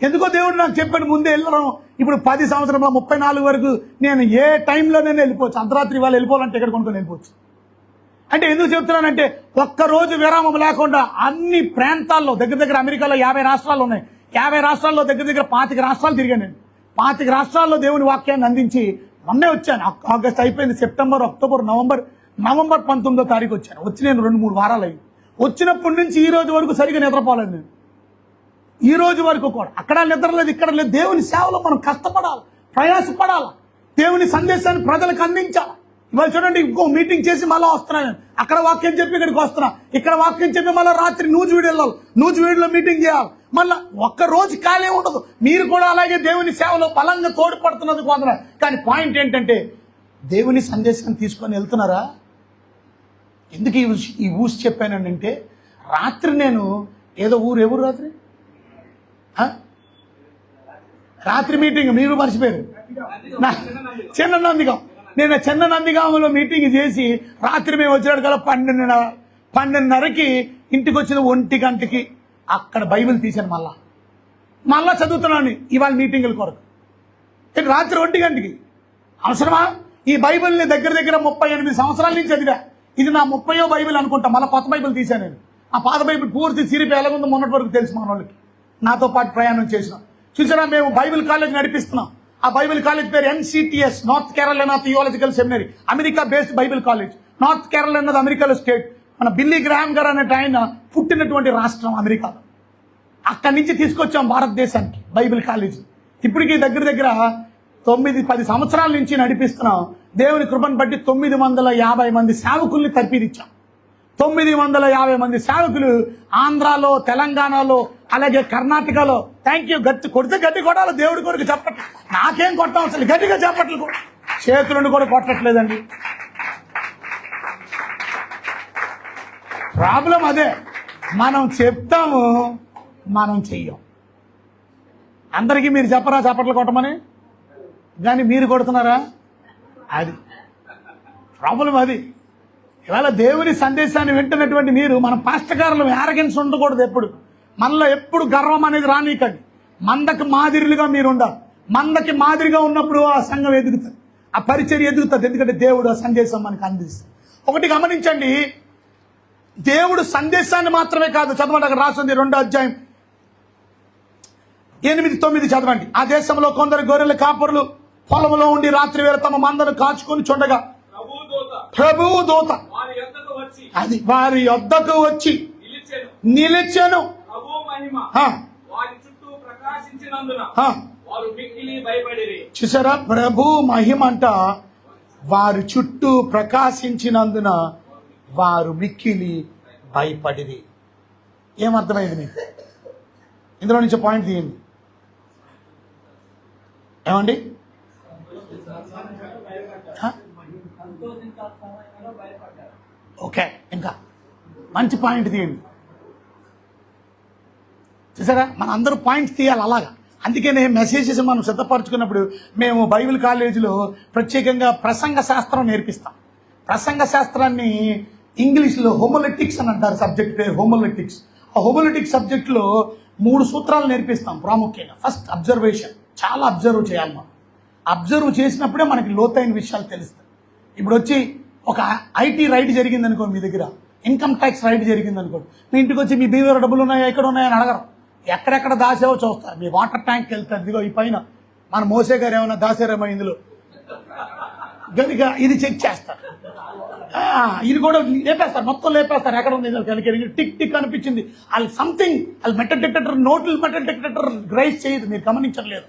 ఎందుకో దేవుడు నాకు చెప్పాడు ముందే వెళ్ళడం. ఇప్పుడు 10 సంవత్సరంలో 34 వరకు నేను ఏ టైంలోనైనా వెళ్ళిపోవచ్చు. అర్ధరాత్రి వాళ్ళు వెళ్ళిపోవాలంటే ఇక్కడ కొనుక్కొని వెళ్ళిపోవచ్చు. అంటే ఎందుకు చెప్తున్నానంటే ఒక్కరోజు విరామం లేకుండా అన్ని ప్రాంతాల్లో దగ్గర అమెరికాలో 50 రాష్ట్రాలు ఉన్నాయి. 50 రాష్ట్రాల్లో దగ్గర 25 రాష్ట్రాలు తిరిగాను నేను. 25 రాష్ట్రాల్లో దేవుని వాక్యాన్ని అందించి మొన్నే వచ్చాను. ఆగస్ట్ అయిపోయింది, సెప్టెంబర్, అక్టోబర్, నవంబర్ 19వ తారీఖు వచ్చాను. వచ్చి నేను 2-3 వారాలు అయ్యి వచ్చినప్పటి నుంచి ఈ రోజు వరకు సరిగా నిద్రపోలేదు నేను. ఈ రోజు వరకు కూడా అక్కడ నిద్ర లేదు, ఇక్కడ లేదు. దేవుని సేవలో మనం కష్టపడాలి, ప్రయాసపడాలి, దేవుని సందేశాన్ని ప్రజలకు అందించాలి. ఇవాళ చూడండి, ఇంకో మీటింగ్ చేసి మళ్ళీ వస్తున్నాను, అక్కడ వాక్యం చెప్పి ఇక్కడికి వస్తున్నా, ఇక్కడ వాక్యం చెప్పి మళ్ళీ రాత్రి నూజివీడు వెళ్ళాలి, నూజివీడులో మీటింగ్ చేయాలి, మళ్ళీ ఒక్క రోజు ఖాళీ ఉండదు. మీరు కూడా అలాగే దేవుని సేవలో బలంగా తోడ్పడుతున్నది కొందరు. కానీ పాయింట్ ఏంటంటే, దేవుని సందేశాన్ని తీసుకొని వెళ్తున్నారా? ఎందుకు ఈ ఊసి చెప్పానంటే, రాత్రి నేను ఏదో ఎవరు రాత్రి మీటింగ్ మీరు మర్చిపోయారు, చిన్న నందిగాం. నేను చిన్న నందిగాంలో మీటింగ్ చేసి రాత్రి మేము వచ్చినాడు కదా 12:30కి ఇంటికి వచ్చిన 1 గంటకి అక్కడ బైబిల్ తీశాను. మళ్ళా చదువుతున్నాను ఇవాళ మీటింగుల కొరకు. రాత్రి 1 గంటకి అవసరమా? ఈ బైబిల్ని దగ్గర 38 సంవత్సరాల నుంచి చదివా. ఇది నా 30వ బైబిల్ అనుకుంటా. మళ్ళీ కొత్త బైబిల్ తీశాను నేను. ఆ పాత బైబిల్ పూర్తి సిరిపి ఎలాగుందో మొన్నటి వరకు తెలుసు మన వాళ్ళకి. నాతో పాటు ప్రయాణం చేసినాం. చూసారా, మేము బైబిల్ కాలేజ్ నడిపిస్తున్నాం. ఆ బైబిల్ కాలేజ్ పేరు NCTS, నార్త్ కేరళనా theological seminary, America based bible college. North Kerala అన్నది అమెరికాలో స్టేట్. మన బిల్లీ గ్రాహం గారు అనే ఆయన పుట్టినటువంటి రాష్ట్రం అమెరికాలో. అక్కడి నుంచి తీసుకొచ్చాం భారతదేశానికి బైబిల్ కాలేజ్. ఇప్పటికీ దగ్గర 9-10 సంవత్సరాల నుంచి నడిపిస్తున్నాం. దేవుని కృపను బట్టి 950 మంది సేవకుల్ని తర్పిదిచ్చాం. 950 మంది సేవకులు ఆంధ్రాలో, తెలంగాణలో, అలాగే కర్ణాటకలో. Thank you. కొడితే గట్టి కొట్టాలి, దేవుడి కొరకు చెప్పట్లు. నాకేం కొట్టాం, అసలు గట్టిగా చెప్పట్లు కూడా, చేతులను కూడా కొట్టట్లేదండి. ప్రాబ్లం అదే, మనం చెప్తాము, మనం చెయ్యం. అందరికీ మీరు చెప్పరా చప్పట్లు కొట్టమని, కానీ మీరు కొడుతున్నారా? అది ప్రాబ్లం. అది ఇవాళ దేవుని సందేశాన్ని వింటున్నటువంటి మీరు, మన పాస్టర్గారులు యారగెన్స్ ఉండకూడదు. ఎప్పుడు మనలో ఎప్పుడు గర్వం అనేది రానీకండి. మందకి మాదిరిగా మీరు ఉండాలి. మందకి మాదిరిగా ఉన్నప్పుడు ఆ సంఘం ఎదుగుతుంది, ఆ పరిచర్య ఎదుగుతుంది. ఎందుకంటే దేవుడు ఆ సందేశం మనకు అందిస్తుంది. ఒకటి గమనించండి, దేవుడు సందేశాన్ని మాత్రమే కాదు. చదవండి, అక్కడ రాసింది 2వ అధ్యాయం 8-9 చదవండి. ఆ దేశంలో కొందరు గొర్రెల కాపరులు పొలంలో ఉండి రాత్రి వేళ తమ మందను కాచుకొని చుండగా ప్రభువు దూత అది వారి యొద్దకు వచ్చి నిలిచెను. చూసారా, ప్రభు మహిమ అంట. వారి చుట్టూ ప్రకాశించినందున వారు మిక్కిలి భయపడిరి. ఏమర్థమైంది మీకు? ఇందులో నుంచి పాయింట్ తీయండి. ఏమండి? ఓకే, ఇంకా మంచి పాయింట్ తీయండి. చూసారా, మన అందరూ పాయింట్స్ తీయాలి అలాగా. అందుకనే మెసేజెస్ మనం సిద్ధపరచుకున్నప్పుడు మేము బైబిల్ కాలేజీలో ప్రత్యేకంగా ప్రసంగ శాస్త్రం నేర్పిస్తాం. ప్రసంగ శాస్త్రాన్ని ఇంగ్లీష్లో హోమోలెటిక్స్ అని అంటారు. సబ్జెక్ట్ పేరు హోమోలెటిక్స్. ఆ హోమోలెటిక్స్ సబ్జెక్టులో 3 సూత్రాలు నేర్పిస్తాం ప్రాముఖ్యంగా. ఫస్ట్ అబ్జర్వేషన్, చాలా అబ్జర్వ్ చేయాలి మనం. అబ్జర్వ్ చేసినప్పుడే మనకి లోతైన విషయాలు తెలుస్తాయి. ఇప్పుడు వచ్చి ఒక ఐటీ రైడ్ జరిగింది అనుకోండి, మీ దగ్గర ఇన్కమ్ ట్యాక్స్ రైడ్ జరిగింది అనుకోండి, మీ ఇంటికి వచ్చి మీ బీవీలో డబ్బులు ఉన్నాయా, ఎక్కడ ఉన్నాయని అడగరు. ఎక్కడెక్కడ దాసావో చూస్తారు. మీ వాటర్ ట్యాంక్ వెళ్తారు, ఇదిగో ఈ పైన మన మోసే గారు ఏమైనా దాసారేమో ఇందులో, కనుక ఇది చెక్ చేస్తారు. ఇది కూడా లేపేస్తారు, మొత్తం లేపేస్తారు. ఎక్కడ ఉంది కనుక టిక్ టిక్ అనిపించింది. వాళ్ళు సంథింగ్, వాళ్ళు మెటల్ డిటెక్టర్, నోట్లు మెటల్ డిటెక్టర్ గ్రైజ్ చేయదు. మీరు గమనించట్లేదు.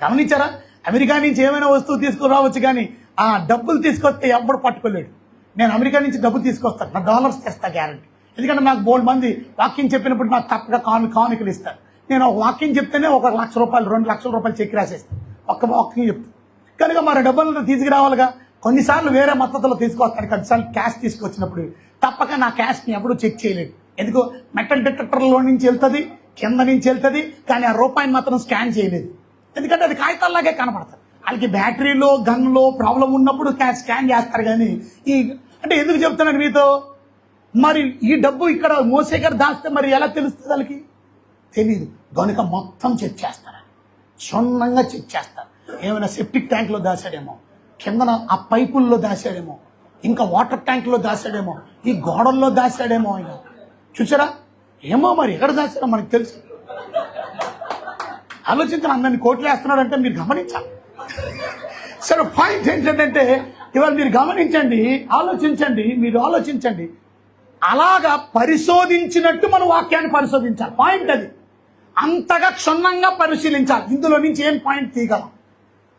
గమనించారా? అమెరికా నుంచి ఏమైనా వస్తువు తీసుకురావచ్చు, కానీ ఆ డబ్బులు తీసుకొస్తే ఎవడు పట్టుకోలేడు. నేను అమెరికా నుంచి డబ్బులు తీసుకొస్తాను, నా డాలర్స్ తెస్తా గ్యారంటీ. ఎందుకంటే నాకు బోల్డ్ మంది వాక్యం చెప్పినప్పుడు నాకు తప్పగా కానుకలు ఇస్తారు. నేను ఒక వాక్యం చెప్తేనే ₹1,00,000, ₹2,00,000 చెక్ రాసేస్తాను ఒక్క వాక్యం చెప్తాను. కనుక మరి డబ్బులను తీసుకురావాలిగా. కొన్నిసార్లు వేరే మద్దతులో తీసుకొస్తాను, కొన్నిసార్లు క్యాష్ తీసుకొచ్చినప్పుడు తప్పక నా క్యాష్ని ఎవడూ చెక్ చేయలేడు. ఎందుకు? మెటల్ డిటెక్టర్లో నుంచి వెళ్తుంది, కింద నుంచి వెళ్తుంది, కానీ ఆ రూపాయిని మాత్రం స్కాన్ చేయలేదు. ఎందుకంటే అది కాగితాల్లాగే కనపడతారు. వాళ్ళకి బ్యాటరీలో గన్లో ప్రాబ్లం ఉన్నప్పుడు స్కాన్ చేస్తారు. కానీ అంటే ఎందుకు చెప్తున్నాను మీతో, మరి ఈ డబ్బు ఇక్కడ మోసే గారు దాస్తే మరి ఎలా తెలుస్తుంది? వాళ్ళకి తెలీదు. కనుక మొత్తం చెక్ చేస్తారు, క్షుణ్ణంగా చెక్ చేస్తారు. ఏమైనా సెప్టిక్ ట్యాంక్లో దాచాడేమో, కిందన ఆ పైపుల్లో దాచాడేమో, ఇంకా వాటర్ ట్యాంక్లో దాచాడేమో, ఈ గోడల్లో దాచాడేమో. ఆయన చూసారా, ఏమో మరి ఎక్కడ దాచాడో మనకు తెలుసు. ఆలోచించిన అందరినీ కోట్లు వేస్తున్నాడంటే మీరు గమనించాలి. సరే, పాయింట్ ఏంటంటే ఇవాళ మీరు గమనించండి, ఆలోచించండి, మీరు ఆలోచించండి. అలాగా పరిశోధించినట్టు మన వాక్యాన్ని పరిశోధించాలి. పాయింట్ అది. అంతగా క్షుణ్ణంగా పరిశీలించాలి. ఇందులో నుంచి ఏం పాయింట్ తీయగలం,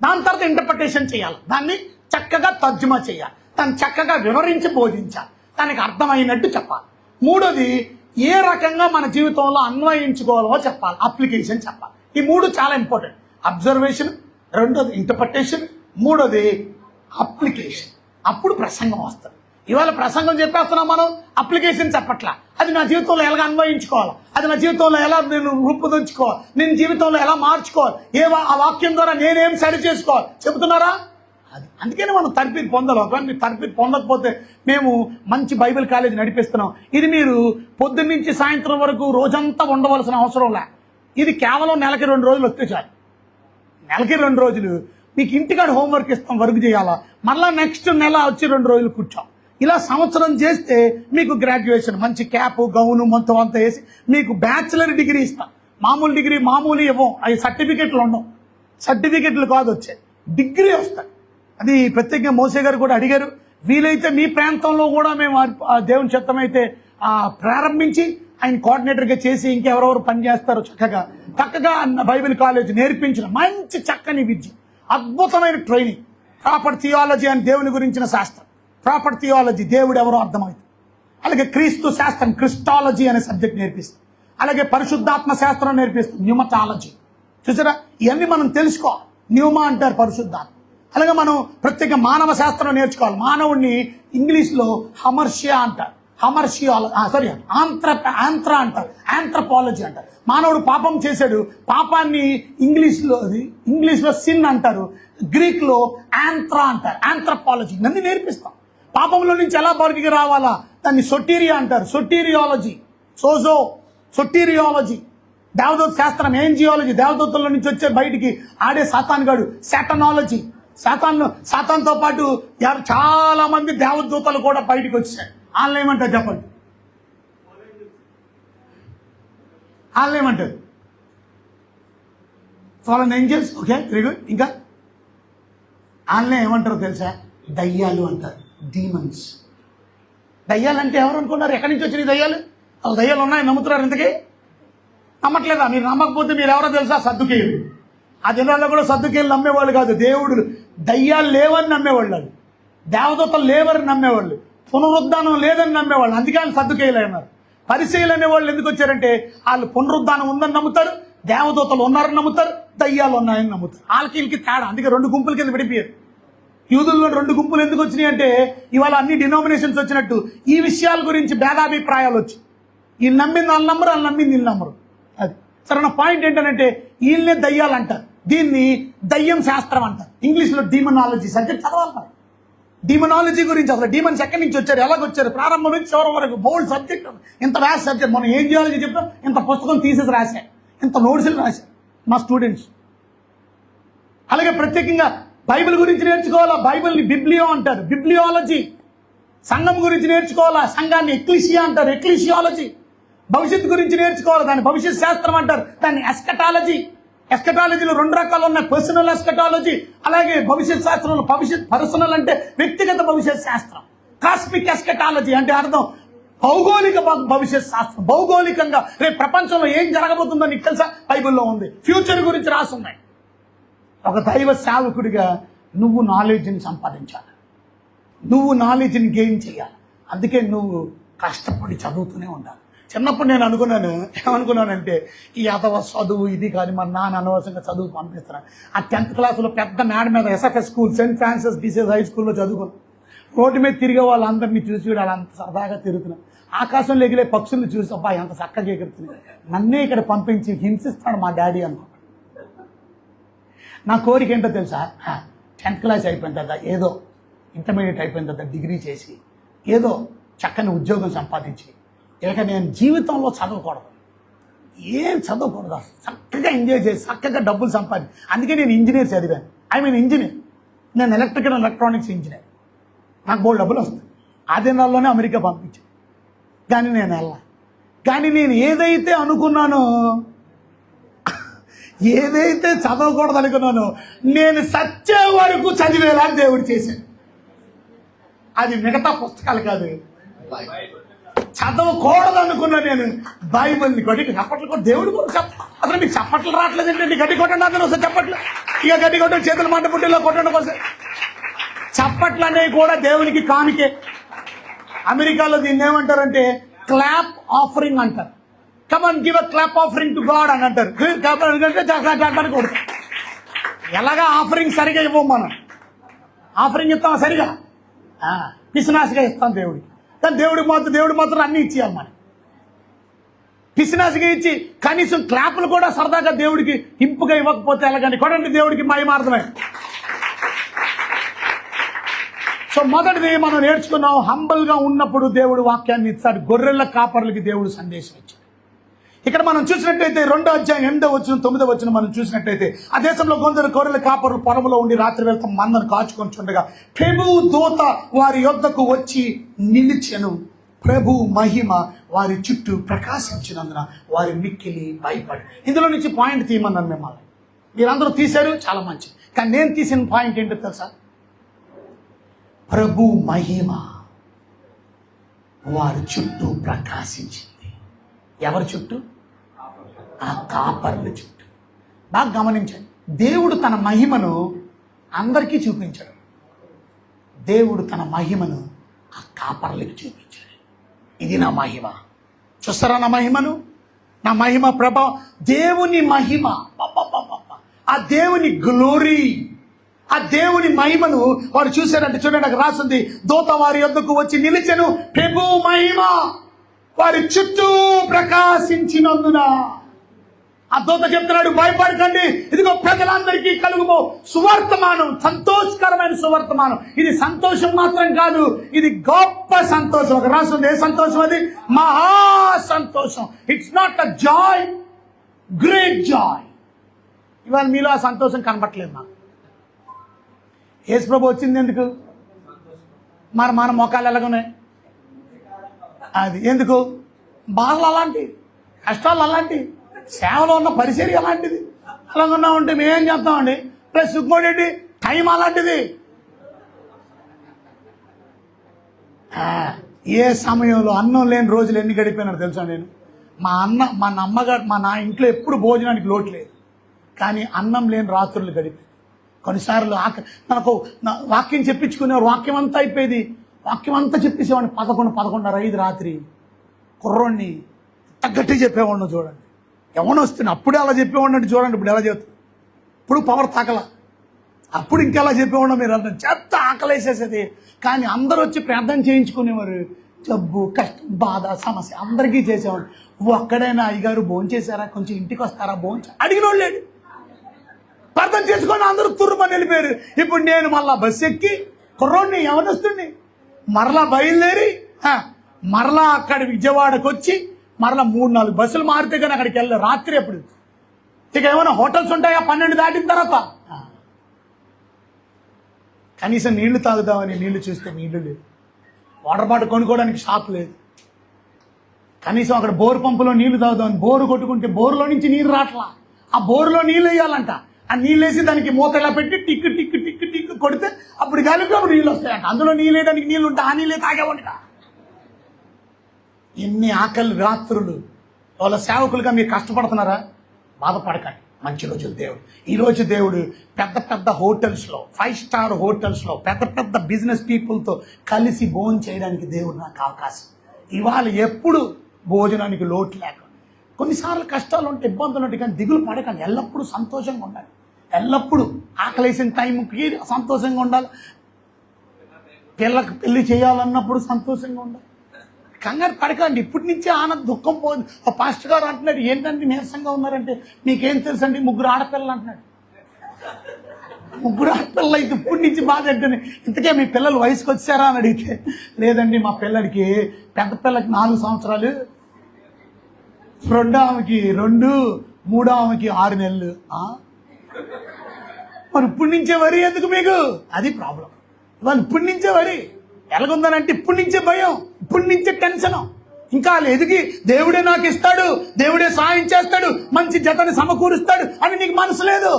దాని తర్వాత ఇంటర్ప్రిటేషన్ చేయాలి, దాన్ని చక్కగా తర్జుమా చేయాలి, తను చక్కగా వివరించి బోధించాలి, తనకి అర్థమైనట్టు చెప్పాలి. మూడోది ఏ రకంగా మన జీవితంలో అన్వయించుకోవాలో చెప్పాలి, అప్లికేషన్ చెప్పాలి. ఈ మూడు చాలా ఇంపార్టెంట్. అబ్జర్వేషన్, రెండోది ఇంటర్ప్రిటేషన్, మూడోది అప్లికేషన్. అప్పుడు ప్రసంగం వస్తుంది. ఇవాళ ప్రసంగం చెప్పేస్తున్నాం, మనం అప్లికేషన్ చెప్పట్లా. అది నా జీవితంలో ఎలా అన్వయించుకోవాలి, అది నా జీవితంలో ఎలా నేను రూపుదిద్దుకోవాలి, నేను జీవితంలో ఎలా మార్చుకోవాలి, ఆ వాక్యం ద్వారా నేనేం సరి చేసుకోవాలి చెబుతున్నారా? అది అందుకని మనం తర్ఫీదు పొందాలి. ఒకవేళ మీరు తర్ఫీదు పొందకపోతే మేము మంచి బైబిల్ కాలేజ్ నడిపిస్తున్నాం. ఇది మీరు పొద్దున్న నుంచి సాయంత్రం వరకు రోజంతా ఉండవలసిన అవసరం లే. ఇది కేవలం నెలకి 2 రోజులు వస్తే చాలు. నెలకి 2 రోజులు మీకు ఇంటికాడ హోంవర్క్ ఇస్తాం, వర్క్ చేయాలా, మళ్ళీ నెక్స్ట్ నెల వచ్చి 2 రోజులు కూర్చోం. ఇలా సంవత్సరం చేస్తే మీకు గ్రాడ్యుయేషన్, మంచి క్యాప్ గౌను మొత్తం అంతా వేసి మీకు బ్యాచిలర్ డిగ్రీ ఇస్తాం. మామూలు డిగ్రీ మామూలు ఇవ్వం, అవి సర్టిఫికెట్లు ఉండవు. సర్టిఫికెట్లు కాదు వచ్చాయి, డిగ్రీ వస్తాయి. అది ప్రత్యేకంగా మోసే గారు కూడా అడిగారు. వీలైతే మీ ప్రాంతంలో కూడా మేము దేవుని చిత్తమైతే ప్రారంభించి ఆయన కోఆర్డినేటర్గా చేసి ఇంకెవరెవరు పనిచేస్తారో చక్కగా బైబిల్ కాలేజ్ నేర్పించిన మంచి చక్కని విద్య, అద్భుతమైన ట్రైనింగ్. ప్రాపర్ థియాలజీ అని దేవుని గురించిన శాస్త్రం, ప్రాపర్ థియాలజీ దేవుడు ఎవరో అర్థమవుతుంది. అలాగే క్రీస్తు శాస్త్రం క్రిస్టాలజీ అనే సబ్జెక్ట్ నేర్పిస్తాం. అలాగే పరిశుద్ధాత్మ శాస్త్రం నేర్పిస్తాం, న్యూమటాలజీ. చూసారా, ఇవన్నీ మనం తెలుసుకోవాలి. న్యూమా అంటారు పరిశుద్ధాత్మ. అలాగే మనం ప్రత్యేక మానవ శాస్త్రం నేర్చుకోవాలి. మానవుడిని ఇంగ్లీష్లో హమర్షియా అంటారు, ఆంథ్రా అంటారు, ఆంథ్రపాలజీ అంటారు. మానవుడు పాపం చేశాడు, పాపాన్ని ఇంగ్లీష్లో సిన్ అంటారు, గ్రీక్లో ఆంథ్రా అంటారు, ఆంథ్రపాలజీ. ఇవన్నీ నేర్పిస్తాం. పాపంలో నుంచి ఎలా బయటికి రావాలా దాన్ని సొటీరియా అంటారు, సొటీరియాలజీ, సొటీరియాలజీ. దేవదూత శాస్త్రం ఏంజియాలజీ, దేవదూతల నుంచి వచ్చే బయటికి ఆడే సాతాన్ గాడు, శాటనాలజీ. సాతాన్తో పాటు చాలా మంది దేవదూతలు కూడా బయటికి వచ్చారు. వాళ్ళని ఏమంటారు చెప్పండి, వాళ్ళని ఏమంటారు? Fallen angels. Okay, very good. ఇంకా వాళ్ళని ఏమంటారు తెలుసా? దయ్యాలు అంటారు, డీమన్స్. దయ్యాలు అంటే ఎవరు అనుకున్నారు? ఎక్కడి నుంచి వచ్చినాయి దయ్యాలు? వాళ్ళు దయ్యాలు ఉన్నాయి నమ్ముతున్నారు, ఇంతకీ నమ్మట్లేదా? మీరు నమ్మకపోతే మీరు ఎవరో తెలుసా? సద్దుకేయులు. ఆ దినాల్లో కూడా సద్దుకేయులు నమ్మేవాళ్ళు కాదు, దేవుడు దయ్యాలు లేవని నమ్మేవాళ్ళు, వాళ్ళు దేవదూతలు లేవని నమ్మేవాళ్ళు, పునరుద్ధానం లేదని నమ్మేవాళ్ళు. అందుకే వాళ్ళు సద్దుకేయులు అన్నారు. పరిచయులు అనేవాళ్ళు ఎందుకు వచ్చారంటే వాళ్ళు పునరుద్ధానం ఉందని నమ్ముతారు, దేవదూతలు ఉన్నారని నమ్ముతారు, దయ్యాలు ఉన్నాయని నమ్ముతారు. వాళ్ళకి వీళ్ళకి తేడా. అందుకే 2 గుంపుల కింద విడిపోయారు. యూదుల్లో 2 గుంపులు ఎందుకు వచ్చినాయి అంటే ఇవాళ అన్ని డినామినేషన్స్ వచ్చినట్టు ఈ విషయాల గురించి భేదాభిప్రాయాలు వచ్చి వీళ్ళు నమ్మింది వాళ్ళు నమ్మరు, వాళ్ళు నమ్మింది వీళ్ళు నమ్మరు. అది సరైన పాయింట్ ఏంటంటే వీళ్ళనే దయ్యాలు అంటారు, దీన్ని దయ్యం శాస్త్రం అంటారు. ఇంగ్లీష్లో డీమనాలజీ సబ్జెక్ట్ చదవాలి. డీమనాలజీ గురించి అసలు డీమన్స్ ఎక్కడి నుంచి వచ్చారు, ఎలాగొచ్చారు, ప్రారంభం నుంచి చివరి వరకు బోల్డ్ సబ్జెక్ట్. ఇంత వ్యాస్ సబ్జెక్ట్. మనం ఏం జియాలజీ చెప్పాం, ఇంత పుస్తకం తీసేసి రాశాం, ఇంత నోట్స్లు రాశాం మా స్టూడెంట్స్. అలాగే ప్రత్యేకంగా బైబిల్ గురించి నేర్చుకోవాలా, బైబిల్ని బిబ్లియో అంటారు, బిబ్లియాలజీ. సంఘం గురించి నేర్చుకోవాలా, సంఘాన్ని ఎక్లీషియా అంటారు, ఎక్లీషియాలజీ. భవిష్యత్తు గురించి నేర్చుకోవాలి, దాన్ని భవిష్యత్ శాస్త్రం అంటారు, దాన్ని ఎస్కటాలజీ. ఎస్కటాలజీలో 2 రకాలు ఉన్నాయి, పర్సనల్ ఎస్కటాలజీ, అలాగే భవిష్యత్ శాస్త్రంలో పర్సనల్ అంటే వ్యక్తిగత భవిష్యత్ శాస్త్రం. కాస్మిక్ ఎస్కటాలజీ అంటే అర్థం భౌగోళిక భవిష్యత్ శాస్త్రం. భౌగోళికంగా రేపు ప్రపంచంలో ఏం జరగబోతుందో నీకు తెలుసా? బైబిల్లో ఉంది, ఫ్యూచర్ గురించి రాసి ఉన్నాయి. ఒక దైవ సేవకుడిగా నువ్వు నాలెడ్జ్ని సంపాదించాలి, నువ్వు నాలెడ్జ్ని గెయిన్ చేయాలి. అందుకే నువ్వు కష్టపడి చదువుతూనే ఉండాలి. చిన్నప్పుడు నేను ఏమనుకున్నానంటే ఈ అథవా చదువు ఇది కానీ మా నాన్న అనవసరంగా చదువు పంపిస్తున్నాను. ఆ 10th క్లాసులో పెద్ద మేడ మీద SFS school, saint Francis de Sales high స్కూల్లో చదువుకున్నాను. రోడ్డు మీద తిరిగే వాళ్ళందరినీ చూసి వాళ్ళంత సరదాగా తిరుగుతున్నాను. ఆకాశంలో ఎగిరే పక్షులను చూసి అబ్బాయి ఎంత చక్కగా ఎగురుతున్నాయి, నన్నే ఇక్కడ పంపించి హింసిస్తాడు మా డాడీ అనుకో. నా కోరిక ఏంటో తెలుసా? 10th క్లాస్ అయిపోయిన తర్వాత ఏదో ఇంటర్మీడియట్ అయిపోయిన తర్వాత డిగ్రీ చేసి ఏదో చక్కని ఉద్యోగం సంపాదించి ఇక నేను జీవితంలో చదవకూడదు, ఏం చదవకూడదు, చక్కగా ఎంజాయ్ చేసి చక్కగా డబ్బులు సంపాదించి. అందుకే నేను ఇంజనీర్ చదివాను. ఇంజనీర్, నేను ఎలక్ట్రికల్ అండ్ ఎలక్ట్రానిక్స్ ఇంజనీర్. నాకు బోల్డ్ డబ్బులు వస్తాయి. ఆ దినాల్లోనే అమెరికా పంపించాను. కానీ నేను వెళ్ళా. కానీ నేను ఏదైతే అనుకున్నానో, ఏదైతే చదవకూడదు అనుకున్నానో నేను సచ్చే వరకు చదివేలా దేవుడు చేశాడు. అది మిగతా పుస్తకాలు కాదు, చదవకూడదు అనుకున్నా నేను బైబిల్ని. గడ్డికి చప్పట్లు కూడా దేవుడు కూడా అసలు మీకు చప్పట్లు రావట్లేదు ఏంటండి? గడ్డి కొట్టండి అందరూ ఒకసారి చప్పట్లు. ఇక గడ్డి కొట్టండి, చేతులు మంట పుట్టిలో కొట్టండి ఒకసారి. చప్పట్లు అనేవి కూడా దేవునికి కానుకే. అమెరికాలో దీన్ని ఏమంటారంటే క్లాప్ ఆఫరింగ్ అంటారు. Come on give a clap offering to God అని అంటారు. కొడుతారు. ఎలాగా ఆఫరింగ్ సరిగా ఇవ్వం మనం. ఆఫరింగ్ ఇస్తాం సరిగా, పిసినాసిగా ఇస్తాం దేవుడికి. కానీ దేవుడు మాత్రం అన్ని ఇచ్చేయాలి మనం. పిసినాసిగా ఇచ్చి కనీసం క్లాపులు కూడా సరదాగా దేవుడికి ఇంపుగా ఇవ్వకపోతే ఎలాగని కొడండి దేవుడికి మహిమార్థమే. సో మొదటిది మనం నేర్చుకున్నాం, హంబల్గా ఉన్నప్పుడు దేవుడు వాక్యాన్ని ఇస్తాడు. గొర్రెల కాపర్లకి దేవుడు సందేశం ఇచ్చాడు. ఇక్కడ మనం చూసినట్టయితే 2వ అధ్యాయం 8వ వచనం 9వ వచనం మనం చూసినట్టయితే, ఆ దేశంలో కొందరు గొర్రెల కాపర్లు పొలంలో ఉండి రాత్రి వేళ మందను కాచుకొని చుండగా ప్రభువు దూత వారి యొద్దకు వచ్చి నిలిచెను. ప్రభు మహిమ వారి చుట్టూ ప్రకాశించినందున వారి మిక్కిలి భయపడి. ఇందులో నుంచి పాయింట్ తీయమన్నాను మిమ్మల్ని. మీరందరూ తీశారు, చాలా మంచిది. కానీ నేను తీసిన పాయింట్ ఏంటో తెలుసా? ప్రభు మహిమ వారి చుట్టూ ప్రకాశించింది. ఎవరి చుట్టూ? ఆ కాపర్ల చుట్టూ. బాగా గమనించండి, దేవుడు తన మహిమను అందరికీ చూపించాడు. దేవుడు తన మహిమను ఆ కాపర్లకి చూపించాడు. ఇది నా మహిమ, చూస్తారా నా మహిమను? నా మహిమ ప్రభావం, దేవుని మహిమ, ఆ దేవుని గ్లోరీ, ఆ దేవుని మహిమను వారు చూశారంటే చూడండి, నాకు రాసింది, దూత వారి యొద్దకు వచ్చి నిలిచెను, ప్రభు మహిమ వారి చుట్టూ ప్రకాశించినందున. ఆ దూత చెప్తున్నాడు, భయపడకండి, ఇదిగో ప్రజలందరికీ కలుగుబో సువర్తమానం, సంతోషకరమైన సువర్తమానం. ఇది సంతోషం మాత్రం కాదు, ఇది గొప్ప సంతోషం. ఒక రాస్తుంది, ఏ సంతోషం అది? మహా సంతోషం. It's not a Joy, great Joy. ఇవాళ మీలో ఆ సంతోషం కనబట్టలేదు నాకు. యేసు ప్రభు వచ్చింది ఎందుకు? మరి మన మొఖాలు ఎలాగున్నాయి? అది ఎందుకు? బాధలు అలాంటివి, కష్టాలు అలాంటివి, సేవలో ఉన్న పరిచర్య అలాంటిది. అలాగున్నా ఉంటే మేమేం చేస్తామండి? ప్లస్ ఇంకోటి టైం అలాంటిది. ఏ సమయంలో అన్నం లేని రోజులు ఎన్ని గడిపోయినారు తెలుసా? నేను మా అమ్మగారు నా ఇంట్లో ఎప్పుడు భోజనానికి లోటు లేదు, కానీ అన్నం లేని రాత్రులు గడిపేది. కొన్నిసార్లు మనకు వాక్యం చెప్పించుకునేవారు, వాక్యం అంతా అయిపోయేది, వాక్యం అంతా చెప్పేసేవాడిని 11, 11:30, 5 రాత్రి. కుర్రోడిని తగ్గట్టి చెప్పేవాడిని చూడండి. ఎవరిని వస్తుంది అప్పుడే అలా చెప్పేవాడిని చూడండి. ఇప్పుడు ఎలా చెప్తుంది? ఇప్పుడు పవర్ తాకల, అప్పుడు ఇంకెలా చెప్పేవాడు మీరు అంటే చెత్త ఆకలేసేసేది. కానీ అందరూ వచ్చి ప్రార్థన చేయించుకునేవారు. జబ్బు, కష్టం, బాధ, సమస్య అందరికీ చేసేవాడు. ఒక్కడైనా అయ్యగారు భోంచేశారా, కొంచెం ఇంటికి వస్తారా, అడిగిన వాళ్ళు లేడు. ప్రార్థన చేసుకొని అందరూ తుర్రుమని వెళ్ళిపోయారు. ఇప్పుడు నేను మళ్ళా బస్సు ఎక్కి కుర్రోడిని ఎవరినొస్తుంది మరలా బయలుదేరి మరలా అక్కడ విజయవాడకు వచ్చి మరలా 3-4 బస్సులు మారితే కానీ అక్కడికి వెళ్ళి రాత్రి. ఎప్పుడు ఇక ఏమైనా హోటల్స్ ఉంటాయా 12 దాటిన తర్వాత? కనీసం నీళ్లు తాగుదామని నీళ్లు చూస్తే నీళ్లు లేదు, వాటర్ బాటిల్ కొనుక్కోవడానికి షాప్ లేదు. కనీసం అక్కడ బోరు పంపులో నీళ్లు తాగుదామని బోరు కొట్టుకుంటే బోరులో నుంచి నీరు రావట్లా. ఆ బోరులో నీళ్ళు వేయాలంట. ఆ నీళ్ళు వేసి దానికి మూత ఇలా పెట్టి టిక్కు టిక్కు టిక్కు టిక్కు కొడితే అప్పుడు కలిపి అప్పుడు నీళ్ళు వస్తాయంట. అందులో నీళ్ళు వేయడానికి నీళ్ళు ఉంటాయి, ఆ నీళ్ళే తాగేవాడిగా. ఎన్ని ఆకలి రాత్రులు. వాళ్ళ సేవకులుగా మీరు కష్టపడుతున్నారా? బాధపడకండి, మంచి రోజులు దేవుడు. ఈరోజు దేవుడు పెద్ద పెద్ద హోటల్స్లో, 5 స్టార్ హోటల్స్లో పెద్ద పెద్ద బిజినెస్ పీపుల్తో కలిసి భోజనం చేయడానికి దేవుడు నాకు అవకాశం. ఇవాళ ఎప్పుడు భోజనానికి లోటు లేక, కొన్నిసార్లు కష్టాలు ఉంటాయి, ఇబ్బందులు ఉంటాయి, కానీ దిగులు పడకండి. ఎల్లప్పుడూ సంతోషంగా ఉండాలి. ఎల్లప్పుడూ ఆకలేసిన టైంకి సంతోషంగా ఉండాలి. పిల్లకి పెళ్లి చేయాలన్నప్పుడు సంతోషంగా ఉండాలి. కంగారు పడకండి. ఇప్పటి నుంచే ఆనంద దుఃఖం పోదు. ఒక పాస్టర్ గారు అంటున్నాడు, ఏంటంటే నీరసంగా ఉన్నారంటే, మీకేం తెలుసు అండి, 3 ఆడపిల్లలు అంటున్నాడు. 3 ఆడపిల్లలు అయితే ఇప్పటి నుంచి బాధ అంటేనే. ఇంతకే మీ పిల్లలు వయసుకు వచ్చారా అని అడిగితే, లేదండి మా పిల్లడికి, పెద్ద పిల్లకి 4 సంవత్సరాలు, 2వ ఆమెకి 2, 3వ ఆమెకి 6 నెలలు. మరి ఇప్పటి నుంచే వరి ఎందుకు మీకు? అది ప్రాబ్లం. ఇవాళ ఇప్పటి నుంచే వరి ఎలాగుందనంటే, ఇప్పటి నుంచే భయం, ఇప్పటి నుంచే టెన్షన్. ఇంకా ఎదిగి దేవుడే నాకు ఇస్తాడు, దేవుడే సాయం చేస్తాడు, మంచి జతని సమకూరుస్తాడు అని నీకు మనసు లేదు.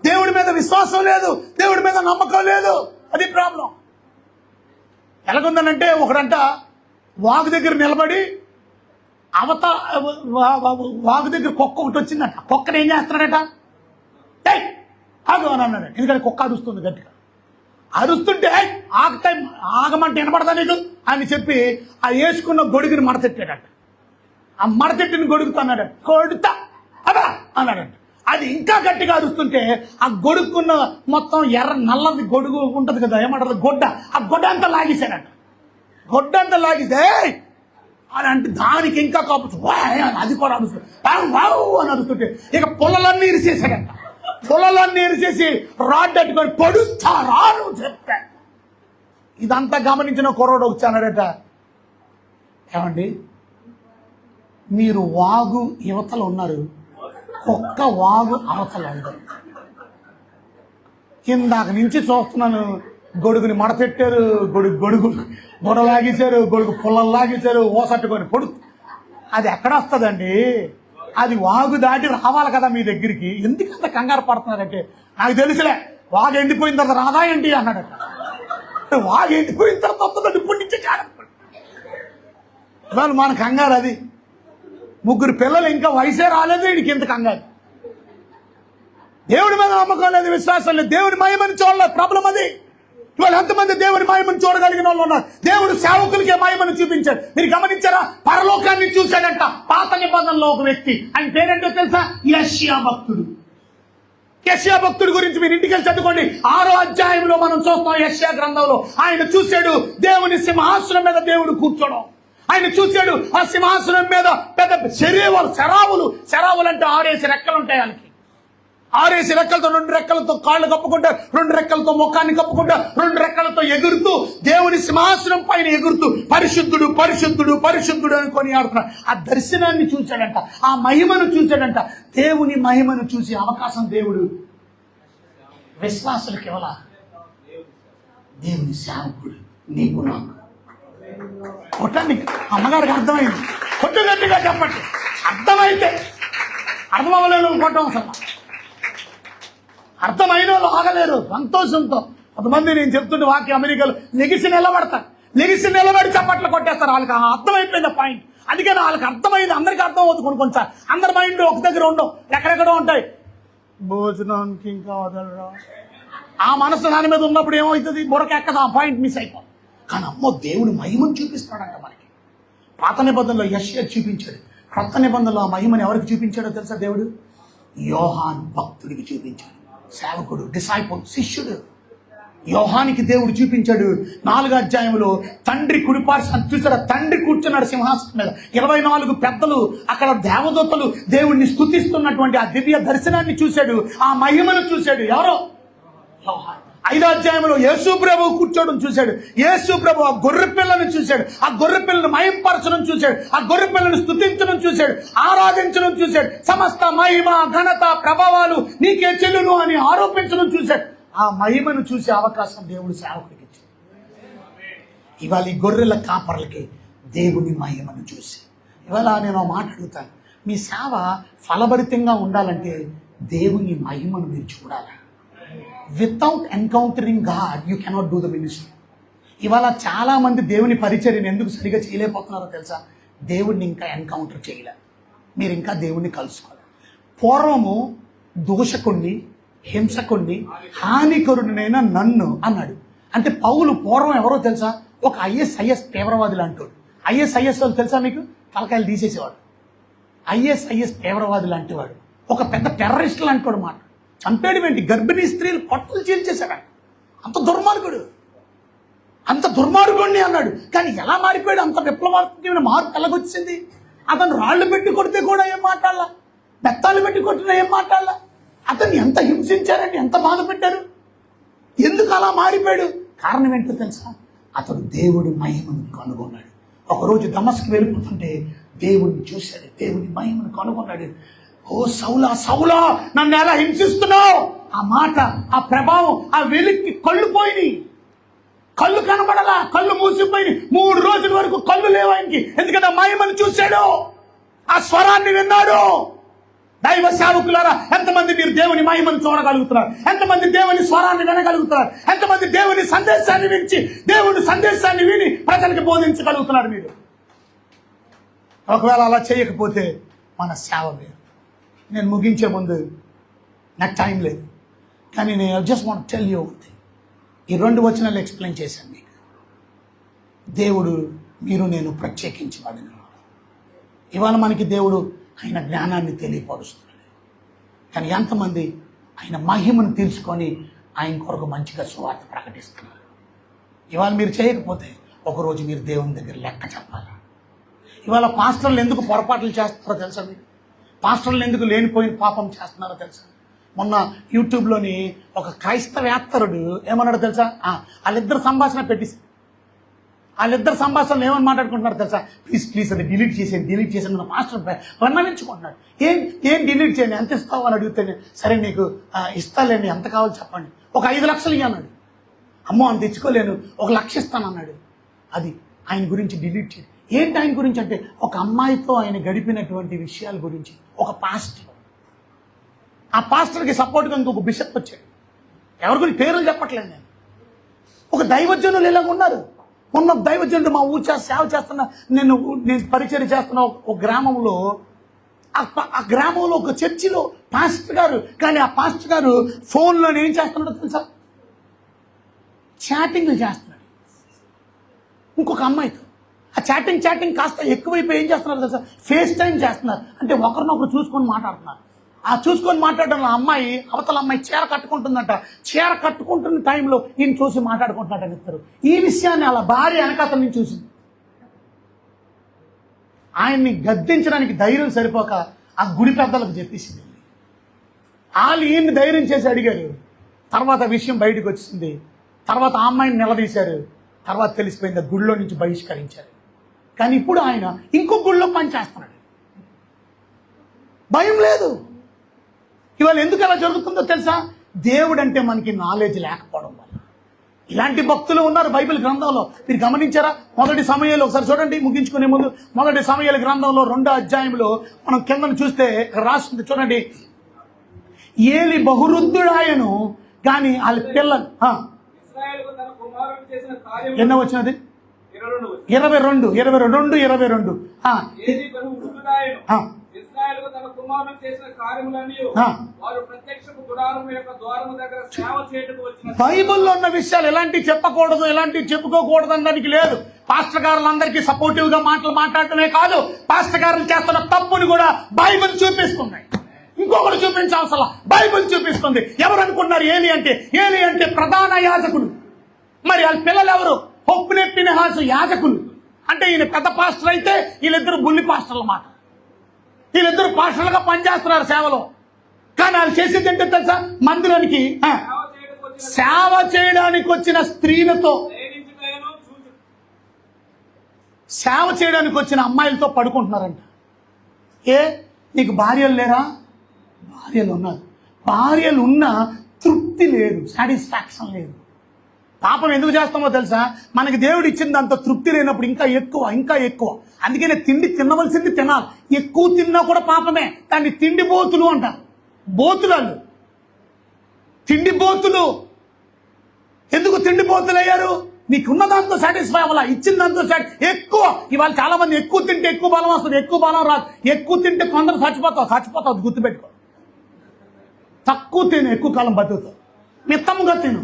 దేవుడి మీద విశ్వాసం లేదు, దేవుడి మీద నమ్మకం లేదు. అది ప్రాబ్లం. ఎలాగుందనంటే, ఒకడంట వాగు దగ్గర నిలబడి వాగు దగ్గర కుక్క ఒకటి వచ్చిందట. కుక్కని ఏం చేస్తున్నాడట? ఆగు అని అన్నాడు. ఎందుకంటే కుక్క అరుస్తుంది గట్టిగా. అరుస్తుంటే ఆగటైం ఆగమంటే వినపడదా నీకు అని చెప్పి ఆ వేసుకున్న గొడుగుని మడతెట్టాడట. ఆ మడతెట్టిన గొడుగుతో అన్నాడట, కొడుతా అదా అన్నాడట. అది ఇంకా గట్టిగా అరుస్తుంటే ఆ గొడుక్కున్న మొత్తం నల్లది గొడుగు ఉంటుంది కదా, ఏమంటారు గొడ్డ, ఆ గొడ్డ అంతా లాగేశాడట. గొడ్డ అంతా లాగితే అని అంటే దానికి ఇంకా కాపు అది కూడా అరుస్తుంది, వావ్ అని అరుస్తుంటే ఇక పొలలన్నీ ఇరిసేసాడట. పొలలన్నీ ఇరిసేసి రాడ్ అట్టుకొని పొడుస్తారా నువ్వు చెప్తా. ఇదంతా గమనించిన కుర్రోడు వచ్చానడట, ఏమండి మీరు వాగు యువతలు ఉన్నారు, ఒక్క వాగు అవతల ఉండదు. కిందాక నుంచి చూస్తున్నాను, గొడుగుని మడతెట్టారు, గొడుగు బుడ లాగేశారు, గొడుగు పుల్లలు లాగేశారు, ఓసట్టుకొని పొడు. అది ఎక్కడ వస్తుందండి? అది వాగు దాటి రావాలి కదా మీ దగ్గరికి. ఎందుకంత కంగారు పడుతున్నారంటే, నాకు తెలుసులే వాగు ఎండిపోయిన తర్వాత రాదా ఏంటి అన్నాడట. వాగు ఎండిపోయిన తర్వాత వస్తుందండి ఇప్పటి నుంచే ఇవాళ మన కంగారు అది. 3 పిల్లలు ఇంకా వయసే రాలేదు, వీడికి ఇంత కంగారు. దేవుడి మీద నమ్మకం లేదు, విశ్వాసం లేదు, దేవుడి మహిమని చూడలేదు. ప్రాబ్లం అది. ఇవాళ ఎంతమంది దేవుడి మహిమను చూడగలిగిన వాళ్ళు ఉన్నారు? దేవుడు సేవకులకే మహిమను చూపించాడు. మీరు గమనించారా? పరలోకాన్ని చూశాడంట పాత నిబంధనలో ఒక వ్యక్తి. ఆయన పేరేంటో తెలుసా? యెషయా భక్తుడు. యెషయా భక్తుడి గురించి మీరు ఇంటికి వెళ్ళి చదువుకోండి. 6వ అధ్యాయంలో మనం చూస్తాం యెషయా గ్రంథంలో. ఆయన చూశాడు దేవుని సింహాసనం మీద దేవుడు కూర్చోడం. ఆయన చూశాడు ఆ సింహాసనం మీద పెద్ద శరావులు అంటే 6 రెక్కలు ఉంటాయి. వాళ్ళకి 6 రెక్కలతో, 2 రెక్కలతో కాళ్ళు కప్పుకుంటా, 2 రెక్కలతో ముఖాన్ని కప్పుకుంటా, 2 రెక్కలతో ఎగురుతూ దేవుని సింహాసనం పైన ఎగురుతూ పరిశుద్ధుడు పరిశుద్ధుడు పరిశుద్ధుడు అని కొనియాడుతున్నాడు. ఆ దర్శనాన్ని చూశాడంట, ఆ మహిమను చూశాడంట. దేవుని మహిమను చూసి అవకాశం దేవుడు విశ్వాసులకు ఇవ్వాల. దేవుని సేవకుడు నీకు నాకు. కొట్టండి, అమ్మగారికి అర్థమైంది. కొట్టు గట్టిగా చెప్పండి. అర్థమైతే అర్థం అవ్వలేదు కొట్టం. అసలు అర్థమైన వాళ్ళు ఆగలేరు సంతోషంతో. కొంతమంది నేను చెప్తుంటే వాక్యం అమెరికాలో లెగిసి నిలబడి చప్పట్లు కొట్టేస్తారు. వాళ్ళకి అర్థమైపోయింది పాయింట్. అందుకని వాళ్ళకి అర్థమైంది, అందరికీ అర్థం అవుతుంది. కొంచెం అందరి మైండ్ ఒక దగ్గర ఉండవు, ఎక్కడెక్కడో ఉంటాయి. భోజనానికి ఇంకా వదలరా ఆ మనసు దాని మీద ఉన్నప్పుడు ఏమవుతుంది? బుర్రకెక్కదు, ఆ పాయింట్ మిస్ అయిపోతుంది. కానీ అమ్మో దేవుడు మహిమను చూపిస్తాడంట మనకి. పాత నిబంధనలో యెషయా చూపించాడు, కొత్త నిబంధనలో ఆ మహిమను ఎవరికి చూపించాడో తెలుసా? దేవుడు యోహాను భక్తుడికి చూపించాడు. సేవకుడు, డిసైపుల్, శిష్యుడు యోహానికి దేవుడు చూపించాడు. 4వ అధ్యాయంలో తండ్రి కుడిపార్శ్వ చూసాడు, తండ్రి కూర్చున్నాడు సింహాసనం మీద. 24 పెద్దలు అక్కడ దేవదూతలు దేవుణ్ణి స్తుతిస్తున్నటువంటి ఆ దివ్య దర్శనాన్ని చూశాడు, ఆ మహిమను చూశాడు. ఎవరో యోహాను. 5వ అధ్యాయంలో యేసు ప్రభు కూర్చోవడం చూశాడు. యేసు ప్రభు ఆ గొర్రె పిల్లను చూశాడు, ఆ గొర్రె పిల్లను మహింపరచడం చూశాడు, ఆ గొర్రె పిల్లను స్తుతించడం చూశాడు, ఆరాధించడం చూశాడు. సమస్త మహిమ ఘనత ప్రభావాలు నీకే చెల్లును అని ఆరోపించడం చూశాడు. ఆ మహిమను చూసే అవకాశం దేవుడు సేవకుడికి ఇచ్చాడు. ఇవాళ ఈ గొర్రెల కాపర్లకి దేవుని మహిమను చూసి, ఇవాళ నేను మాట అడుగుతాను, మీ సేవ ఫలభరితంగా ఉండాలంటే దేవుని మహిమను మీరు చూడాలి. Without encountering God you cannot do the ministry. ఇవాళ చాలా మంది దేవుని పరిచర్యను ఎందుకు సరిగా చేయలేకపోతున్నారో తెలుసా? దేవుడిని ఇంకా ఎన్కౌంటర్ చేయలే, మీరు ఇంకా దేవుణ్ణి కలుసుకోవాలి. పూర్వము దూషకుణ్ణి, హింసకుణ్ణి, హానికరుడినైనా నన్ను అన్నాడు. అంటే పౌలు పూర్వం ఎవరో తెలుసా? ఒక ఐఎస్ తీవ్రవాది లాంటి. ఐఎస్ వాళ్ళు తెలుసా మీకు? తలకాయలు తీసేసేవాడు. ఐఎస్ తీవ్రవాది లాంటి వాడు, ఒక పెద్ద టెర్రరిస్ట్ లాంటి వాడు. మాట చంపేయడం, గర్భిణీ స్త్రీలు పొట్టలు చీల్చేశాడు. అంత దుర్మార్గుడిని అన్నాడు. కానీ ఎలా మారిపోయాడు? అంత విప్లవాత్మకమైన మార్పు ఎలాగొచ్చింది? అతను రాళ్లు పెట్టి కొడితే కూడా ఏం మాట్లాడాల, బెత్తాలు పెట్టి కొట్టినా ఏం మాట్లాడాల? అతన్ని ఎంత హింసించారండి, ఎంత బాధ పెట్టారు? ఎందుకు అలా మారిపోయాడు? కారణం ఏంటో తెలుసా? అతడు దేవుడి మహిమను కనుగొన్నాడు. ఒకరోజు దమస్కు వెళ్ళిపోతుంటే దేవుడిని చూశాడు, దేవుడి మహిమను కనుగొన్నాడు. ఓ సౌలా నన్ను ఎలా హింసిస్తున్నావు? ఆ మాట, ఆ ప్రభావం, ఆ వెలికి కళ్ళు పోయినాయి. కళ్ళు కనబడలా, కళ్ళు మూసిపోయినాయి. 3 రోజుల వరకు కళ్ళు లేవు ఆయనకి. ఎందుకంటే మహిమను చూశాడు, ఆ స్వరాన్ని విన్నాడు. దైవ సేవకులారా, ఎంతమంది మీరు దేవుని మహిమను చూడగలుగుతున్నారు? ఎంతమంది దేవుని స్వరాన్ని వినగలుగుతున్నారు? ఎంతమంది దేవుని సందేశాన్ని దేవుని సందేశాన్ని విని ప్రజలకు బోధించగలుగుతున్నారు మీరు? ఒకవేళ అలా చేయకపోతే మన సేవ వేరు. నేను ముగించే ముందు, నాకు టైం లేదు, కానీ నేను జస్ట్ వాంట్ టెల్ యూ ఒకటి. ఈ 2 వచనాలు ఎక్స్ప్లెయిన్ చేశాను మీకు. దేవుడు మీరు నేను ప్రత్యేకించబడిన. ఇవాళ మనకి దేవుడు ఆయన జ్ఞానాన్ని తెలియపరుస్తున్నాడు. కానీ ఎంతమంది ఆయన మహిమను తెలుసుకొని ఆయన కొరకు మంచిగా సువార్త ప్రకటిస్తున్నారు? ఇవాళ మీరు చేయకపోతే ఒకరోజు మీరు దేవుని దగ్గర లెక్క చెప్పాలి. ఇవాళ పాస్టర్లు ఎందుకు పొరపాట్లు చేస్తున్నారో తెలుసా మీకు? పాస్టర్లు ఎందుకు లేనిపోయిన పాపం చేస్తున్నారో తెలుసా? మొన్న యూట్యూబ్లోని ఒక క్రైస్తవేత్తరుడు ఏమన్నాడు తెలుసా? వాళ్ళిద్దరు సంభాషణ పెట్టేసి వాళ్ళిద్దరు సంభాషణలు ఏమని మాట్లాడుకుంటున్నారు తెలుసా? ప్లీజ్ అది డిలీట్ చేసేయండి నా పాస్టర్ వర్ణవించుకుంటున్నాడు. ఏం డిలీట్ చేయండి, ఎంత ఇస్తావు అని అడిగితే, సరే నీకు ఇస్తాలేండి, ఎంత కావాలో చెప్పండి, ఒక 5 లక్షలు ఇవ్వన్నాడు. అమ్మో అంత తెచ్చుకోలేను, 1 లక్ష ఇస్తాను అన్నాడు. అది ఆయన గురించి డిలీట్ చేయండి. ఏంటి ఆయన గురించి అంటే, ఒక అమ్మాయితో ఆయన గడిపినటువంటి విషయాల గురించి ఒక పాస్టర్, ఆ పాస్టర్కి సపోర్ట్గా ఇంకొక బిషప్ వచ్చాడు. ఎవరి గురించి పేర్లు చెప్పట్లేదు నేను. ఒక దైవజనులు ఇలాగ ఉన్నారు. మొన్న దైవజనుడు మా ఊరు సేవ చేస్తున్నా, నేను పరిచయం చేస్తున్న ఒక గ్రామంలో, ఆ గ్రామంలో ఒక చర్చిలో పాస్టర్ గారు, కానీ ఆ పాస్టర్ గారు ఫోన్లో ఏం చేస్తున్నాడో తెలుసా? చాటింగ్లు చేస్తున్నాడు ఇంకొక అమ్మాయితో. ఆ చాటింగ్ కాస్త ఎక్కువైపోయి ఏం చేస్తున్నారు తెలుసా? ఫేస్ టైం చేస్తున్నారు. అంటే ఒకరినొకరు చూసుకొని మాట్లాడుతున్నారు. ఆ చూసుకొని మాట్లాడడంలో అమ్మాయి అవతల అమ్మాయి చీర కట్టుకుంటుందంట. చీర కట్టుకుంటున్న టైంలో ఈయన చూసి మాట్లాడుకుంటున్నాడు ఇద్దరు. ఈ విషయాన్ని అలా భార్య వెనకాతల నుంచి చూసింది. ఆయన్ని గద్దించడానికి ధైర్యం సరిపోక ఆ గుడి పెద్దలకు చెప్పేసింది. వాళ్ళు ఈయన్ని ధైర్యం చేసి అడిగారు. తర్వాత విషయం బయటకు వచ్చింది. తర్వాత ఆ అమ్మాయిని నిలదీశారు. తర్వాత తెలిసిపోయింది, గుడిలో నుంచి బహిష్కరించారు. కానీ ఇప్పుడు ఆయన ఇంకో గుడిలో పనిచేస్తున్నాడు. భయం లేదు. ఇవాళ ఎందుకు అలా జరుగుతుందో తెలుసా? దేవుడు అంటే మనకి నాలెడ్జ్ లేకపోవడం వల్ల. ఇలాంటి భక్తులు ఉన్నారు బైబిల్ గ్రంథంలో. మీరు గమనించారా? మొదటి సమయాలు ఒకసారి చూడండి, ముగించుకునే ముందు. మొదటి సమయాల గ్రంథంలో 2వ అధ్యాయంలో మనం కిందను చూస్తే రాస్తుంది చూడండి. ఏలి బహురుద్ధుడాయను, కానీ వాళ్ళ పిల్లలు ఎన్నో వచ్చినది 22. బైబిల్లో ఉన్న విషయాలు ఎలాంటివి చెప్పకూడదు, ఎలాంటివి చెప్పుకోకూడదు అనడానికి లేదు. పాస్టర్ గారులందరికీ సపోర్టివ్ గా మాట్లాడటమే కాదు, పాస్టర్ గారులు చేస్తున్న తప్పుని కూడా బైబిల్ చూపిస్తున్నాయి. ఇంకొకటి చూపించాల్సిన బైబిల్ చూపిస్తుంది. ఎవరు అనుకున్నారు ఏలి అంటే ప్రధాన యాజకుడు. మరి వాళ్ళ పిల్లలు ఎవరు? హొప్నే ఫినెహాసు యాజకులు. అంటే ఈయన పెద్ద పాస్టర్ అయితే వీళ్ళిద్దరు బుల్లి పాస్టర్ల మాట. వీళ్ళిద్దరు పాస్టర్లుగా పనిచేస్తున్నారు సేవలో. కానీ వాళ్ళు చేసేది ఏంటో తెలుసా? మందిరానికి సేవ చేయడానికి వచ్చిన స్త్రీలతో, సేవ చేయడానికి వచ్చిన అమ్మాయిలతో పడుకుంటున్నారంట. నీకు భార్యలు లేరా? భార్యలు ఉన్నారు. భార్యలు ఉన్నా తృప్తి లేదు, సాటిస్ఫాక్షన్ లేదు. పాపం ఎందుకు చేస్తామో తెలుసా? మనకి దేవుడు ఇచ్చిన దాంతో తృప్తి లేనప్పుడు ఇంకా ఎక్కువ. అందుకనే తిండి తినవలసింది తినాలి. ఎక్కువ తిన్నా కూడా పాపమే. దాన్ని తిండి బోతులు అంటారు. బోతులు తిండి బోతులు. ఎందుకు తిండి బోతులు అయ్యారు? నీకున్న దాంతో సాటిస్ఫై అవ్వాలా, ఇచ్చిన దాంతో ఎక్కువ. ఇవాళ చాలా మంది ఎక్కువ తింటే ఎక్కువ బలం వస్తుంది, ఎక్కువ బలం రాదు. ఎక్కువ తింటే కొందరు చచ్చిపోతావు గుర్తుపెట్టుకో. తక్కువ తిను, ఎక్కువ కాలం బతుకుతావు. మిత్తముగా తిను.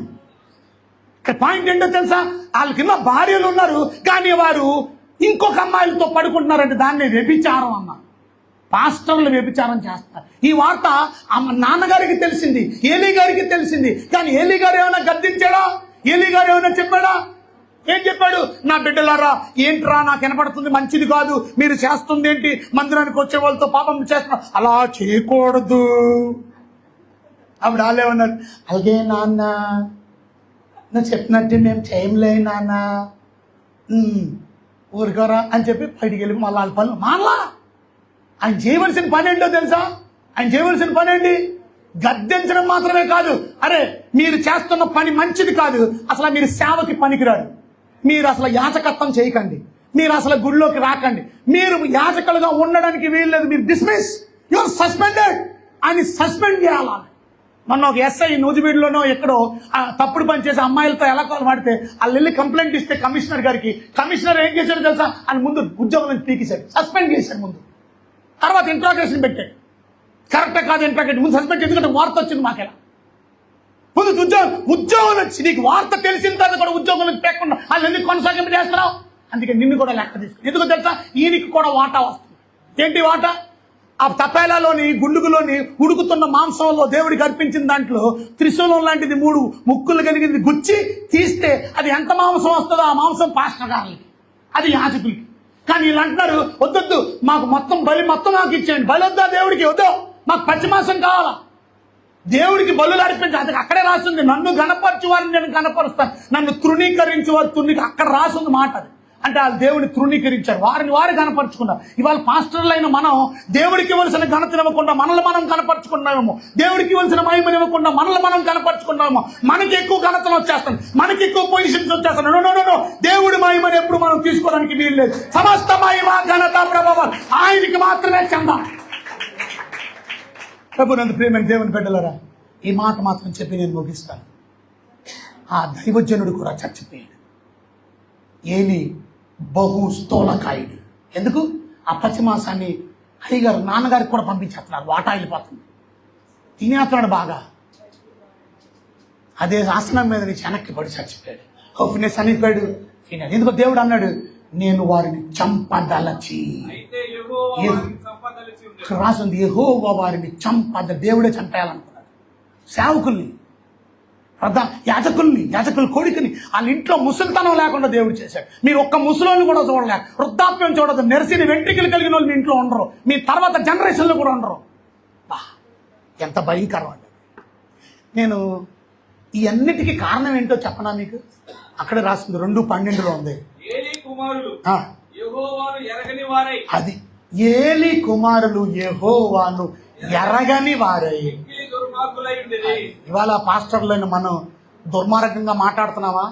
పాయింట్ ఏంటో తెలుసా? వాళ్ళకిన్న భార్యలు ఉన్నారు, కానీ వారు ఇంకొక అమ్మాయిలతో పడుకుంటున్నారంటే దాన్ని వ్యభిచారం అన్నారు. పాస్టర్లు వ్యభిచారం చేస్తారు. ఈ వార్త నాన్నగారికి తెలిసింది, ఏలీ గారికి తెలిసింది. కానీ ఏలీ గారు ఏమైనా గద్దించాడా? ఏలీ గారు ఏమైనా చెప్పాడా? ఏం చెప్పాడు? నా బిడ్డలారా, ఏంట్రా నాకు వినపడుతుంది, మంచిది కాదు మీరు చేస్తుంది ఏంటి? మందిరానికి వచ్చే వాళ్ళతో పాపం చేస్తున్నా, అలా చేయకూడదు. అప్పుడు వాళ్ళే ఉన్నారు, అలాగే నాన్న, నువ్వు చెప్పినట్టు మేము చేయలే నాన్న, ఊరుకోరా అని చెప్పి బయటికి వెళ్ళి మళ్ళీ వాళ్ళ పనులు మానలా. ఆయన చేయవలసిన పని ఏంటో తెలుసా? ఆయన చేయవలసిన పని ఏంటి? గద్దించడం మాత్రమే కాదు. అరే మీరు చేస్తున్న పని మంచిది కాదు, అసలు మీరు సేవకి పనికిరాదు, మీరు అసలు యాజకత్వం చేయకండి, మీరు అసలు గుడిలోకి రాకండి, మీరు యాజకులుగా ఉండడానికి వీల్లేదు, మీరు డిస్మిస్, యువర్ సస్పెండెడ్ అని సస్పెండ్ చేయాలి. మొన్న ఒక ఎస్ఐ నూజివీడులోనో ఎక్కడో తప్పుడు పని చేసి అమ్మాయిలతో ఎలా కాలు మాడితే వాళ్ళు వెళ్ళి కంప్లైంట్ ఇస్తే కమిషనర్ గారికి, కమిషనర్ ఏం చేశాడు తెలుసా? అని ముందు ఉద్యోగం నుంచి తీసేశాడు, సస్పెండ్ చేశాడు ముందు. తర్వాత ఇంట్రాగేషన్ పెట్టాడు. కరెక్టే కాదు ఇంట్రాగేషన్ ముందు సస్పెండ్, ఎందుకంటే వార్త వచ్చింది మాకెలా. ముందు ఉద్యోగం ఉద్యోగం వచ్చి నీకు వార్త తెలిసిన తర్వాత కూడా ఉద్యోగంలోకి పెక్కకుండా వాళ్ళు ఎందుకు కొనసాగింపు చేస్తున్నావు? అందుకే నిన్ను కూడా లెక్క తీసుకుని ఎందుకు తెలుసా? ఈయనకి కూడా వాటా వస్తుంది. ఏంటి వాటా? ఆ తపేలాలోని గుండుగులోని ఉడుకుతున్న మాంసంలో దేవుడికి అర్పించిన దాంట్లో త్రిశూలం లాంటిది 3 ముక్కులు కలిగింది గుచ్చి తీస్తే అది ఎంత మాంసం వస్తుందో ఆ మాంసం పాస్టర్ గారికి, అది యాజకులకి. కానీ వీళ్ళు అంటున్నారు వద్దొద్దు, మాకు మొత్తం బలి మొత్తం నాకు ఇచ్చేయండి. బలి వద్దా దేవుడికి? వద్దు, మాకు పచ్చి మాంసం కావాలా. దేవుడికి బలులు అర్పించి అది అక్కడే రాసింది. నన్ను గణపరచు వారిని నేను గణపరుస్తాను, నన్ను తృణీకరించు వారు అక్కడ రాసింది మాట. అది అంటే వాళ్ళు దేవుడిని తృణీకరించారు, వారిని వారు కనపరుచుకున్నారు. ఇవాళ పాస్టర్లైన మనం దేవుడికి ఇవ్వాల్సిన ఘనతనివ్వకుండా మనల్ని మనం కనపరుచుకున్నామేమో, దేవుడికి ఇవ్వాల్సిన మహిమనివ్వకుండా మనల్ని మనం కనపరుచుకున్నామేమో, మనకి ఎక్కువ ఘనతలు వచ్చేస్తాను, మనకి ఎక్కువ పొజిషన్స్ వచ్చేస్తాను. నో, దేవుడి మహిమని ఎప్పుడు మనం తీసుకోవడానికి వీలు లేదు. సమస్త మహిమ ఘనత ప్రభావం ఆయనకి మాత్రమే చెందాలి. ప్రభునందు ప్రియమైన దేవుని బిడ్డలారా, ఈ మాట మాత్రం చెప్పి నేను ముగిస్తాను. ఆ దైవజనుడు కూడా చచ్చిపోయాడు. ఏలి బహు స్థూలకాయుడు. ఎందుకు? ఆ పచ్చి మాంసాన్ని అయ్యగారు నాన్నగారికి కూడా పంపించేస్తున్నారు, వాటా వెళ్ళిపోతుంది. తినేస్తున్నాడు బాగా. అదే ఆసనం మీద నుంచి వెనక్కి పడి చచ్చిపోయాడు. ఫినెస్ చనిపోయాడు. ఎందుకు? దేవుడు అన్నాడు, నేను వారిని చంపదలచి. రాసింది యెహోవా వారిని దేవుడే చంపేయాలనుకున్నాడు. సేవకుల్ని, యాజకుల కొడుకుని వాళ్ళ ఇంట్లో ముసలితనం లేకుండా దేవుడు చేశాడు. మీరు ఒక్క ముసలోని కూడా చూడలేక, వృద్ధాప్యం చూడదు, నెరసిన వెంట్రుకలు కలిగిన వాళ్ళు మీ ఇంట్లో ఉండరు, మీ తర్వాత జనరేషన్లో కూడా ఉండరు. ఎంత భయంకరం అండి. నేను ఈ అన్నిటికీ కారణం ఏంటో చెప్పనా మీకు? అక్కడే రాసింది 2:12 ఉంది. అది ఏలి కుమారులు యెహోవాను ఎరగని వారై. ఇవాళ పాస్టర్లను మనం దుర్మార్గంగా మాట్లాడుతున్నామా?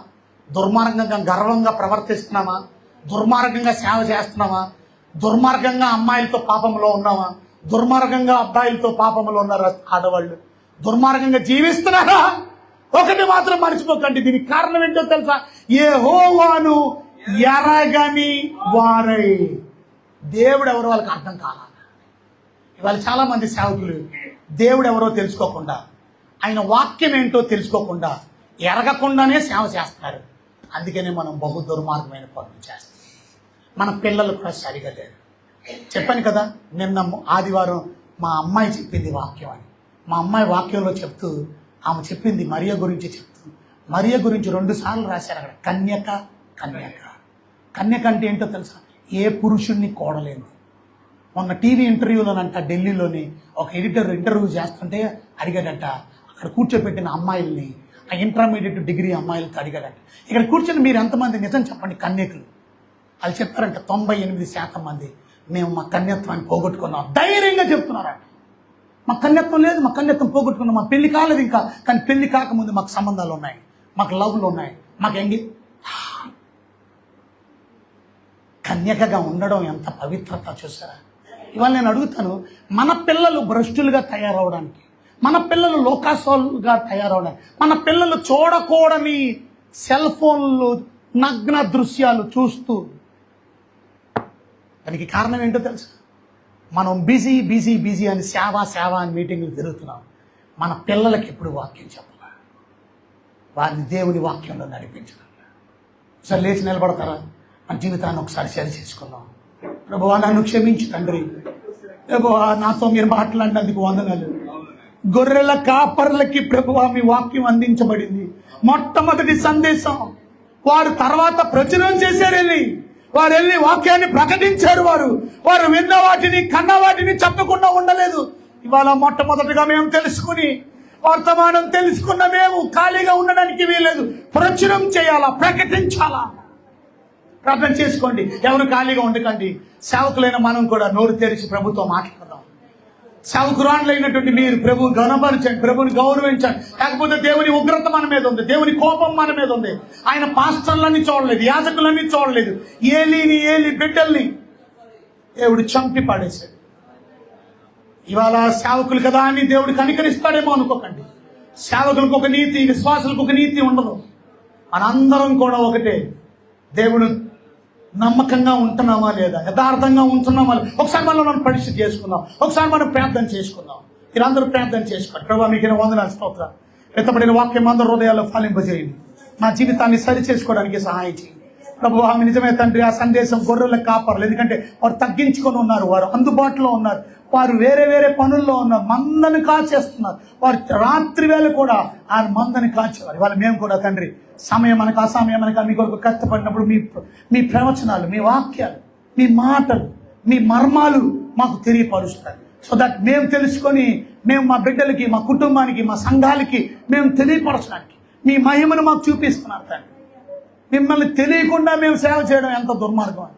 దుర్మార్గంగా గర్వంగా ప్రవర్తిస్తున్నామా? దుర్మార్గంగా సేవ చేస్తున్నామా? దుర్మార్గంగా అమ్మాయిలతో పాపంలో ఉన్నామా? దుర్మార్గంగా అబ్బాయిలతో పాపంలో ఉన్నారా? ఆడవాళ్ళు దుర్మార్గంగా జీవిస్తున్నారా? ఒకటి మాత్రం మర్చిపోకండి, దీనికి కారణం ఏంటో తెలుసా? యెహోవాను ఎరగని వారై. దేవుడు ఎవరో వాళ్ళకి అర్థం కాల. ఇవాళ చాలా మంది సేవకులు దేవుడు ఎవరో తెలుసుకోకుండా, ఆయన వాక్యం ఏంటో తెలుసుకోకుండా, ఎరగకుండానే సేవ చేస్తున్నారు. అందుకనే మనం బహు దుర్మార్గమైన పనులు చేస్తాం. మన పిల్లలు కూడా సరిగా లేరు. చెప్పాను కదా, నిన్న ఆదివారం మా అమ్మాయి చెప్పింది వాక్యం అని. మా అమ్మాయి వాక్యంలో చెప్తూ ఆమె చెప్పింది మరియ గురించి చెప్తూ, మరియ గురించి 2 సార్లు రాశారు అక్కడ. కన్యక అంటే ఏంటో తెలుసా? ఏ పురుషుణ్ణి కోడలేదు. మొన్న టీవీ ఇంటర్వ్యూలోనంట ఢిల్లీలోని ఒక ఎడిటర్ ఇంటర్వ్యూ చేస్తుంటే అడిగాడట, అక్కడ కూర్చోబెట్టిన అమ్మాయిల్ని, ఆ ఇంటర్మీడియట్ డిగ్రీ అమ్మాయిలతో అడిగాడట, ఇక్కడ కూర్చొని మీరు ఎంతమంది నిజం చెప్పండి కన్యకులు? వాళ్ళు చెప్పారంట 98% మంది మేము మా కన్యత్వాన్ని పోగొట్టుకున్నాం. ధైర్యంగా చెప్తున్నారట, మా కన్యత్వం లేదు, మా కన్యత్వం పోగొట్టుకున్నాం, మా పెళ్లి కాలేదు ఇంకా, కానీ పెళ్లి కాకముందు మాకు సంబంధాలు ఉన్నాయి, మాకు లవ్లు ఉన్నాయి, మాకు కన్యకగా ఉండడం ఎంత పవిత్రత చూసారా? ఇవాళ నేను అడుగుతాను, మన పిల్లలు భ్రష్టులుగా తయారవడానికి, మన పిల్లలు లోకాసోలుగా తయారవడానికి, మన పిల్లలు చూడకూడని సెల్ ఫోన్లు నగ్న దృశ్యాలు చూస్తూ, దానికి కారణం ఏంటో తెలుసా? మనం బిజీ అని సేవ అని మీటింగ్లు తిరుగుతున్నాం. మన పిల్లలకి ఎప్పుడు వాక్యం చెప్పాలి, వారిని దేవుని వాక్యంలో నడిపించాలి. ఒకసారి లేచి నిలబడతారా? మన జీవితాన్ని ఒకసారి సరి చేసుకుందాం. ప్రభువా నన్ను క్షమించు తండ్రి, ప్రభువా నాతో మీరు మాట్లాడినందుకు వందనాలు. గొర్రెల కాపర్లకి ప్రభువా మీ వాక్యం అందించబడింది. మొట్టమొదటి సందేశం వారు తర్వాత ప్రచురం చేశారు. వారు వెళ్ళి వాక్యాన్ని ప్రకటించారు. వారు విన్న వాటిని కన్న వాటిని చెప్పకుండా ఉండలేదు. ఇవాళ మొట్టమొదటిగా మేము తెలుసుకుని, వర్తమానం తెలుసుకున్న మేము ఖాళీగా ఉండడానికి వీలేదు. ప్రచురం చేయాలా, ప్రకటించాలా. ప్రార్థన చేసుకోండి, ఎవరు ఖాళీగా ఉండకండి. సేవకులైన మనం కూడా నోరు తెరిచి ప్రభుత్వం మాట్లాడదాం. సేవకురాళ్ళైనటువంటి మీరు ప్రభువు గణపరచండి, ప్రభుని గౌరవించండి. లేకపోతే దేవుని ఉగ్రత మన మీద ఉంది, దేవుని కోపం మన మీద ఉంది. ఆయన పాస్టర్లని చూడలేదు, యాజకులని చూడలేదు, ఏలి బిడ్డల్ని దేవుడు చంపి పడేశాడు. ఇవాళ సేవకులు కదా అని దేవుడు కనికరిస్తాడేమో అనుకోకండి. సేవకులకు ఒక నీతి, విశ్వాసులకు ఒక నీతి ఉండదు. మనందరం కూడా ఒకటే. దేవుడు నమ్మకంగా ఉంటున్నామా లేదా, యథార్థంగా ఉంటున్నామా లేదా, ఒకసారి మనం పరిస్థితి చేసుకుందాం, ఒకసారి మనం ప్రార్థన చేసుకుందాం. మీరందరూ ప్రార్థన చేసుకోండి. ప్రభువా మీకు వందనాలు స్తోత్రాలు. ఎత్తబడిన వాక్యం అందరి హృదయాల్లో ఫలింపజేయండి. మా జీవితాన్ని సరి చేసుకోవడానికి సహాయం చేయండి ప్రభు. ఆమె నిజమే తండ్రి, ఆ సందేశం గొర్రెలకు కాపర్లు. ఎందుకంటే వారు తగ్గించుకొని ఉన్నారు, వారు అందుబాటులో ఉన్నారు, వారు వేరే వేరే పనుల్లో ఉన్నారు, మందని కాచేస్తున్నారు. వారు రాత్రి వేళ కూడా ఆ మందని కాచేవారు. వాళ్ళు మేము కూడా తండ్రి సమయం అనక అసమయం అనక మీ కొరకు కష్టపడినప్పుడు మీ ప్రవచనాలు, మీ వాక్యాలు, మీ మాటలు, మీ మర్మాలు మాకు తెలియపరుస్తారు. సో దట్ మేము తెలుసుకొని మేము మా బిడ్డలకి, మా కుటుంబానికి, మా సంఘాలకి మేము తెలియపరచడానికి మీ మహిమను మాకు చూపిస్తున్నారు తండ్రి. మిమ్మల్ని తెలియకుండా మేము సేవ చేయడం ఎంత దుర్మార్గం అని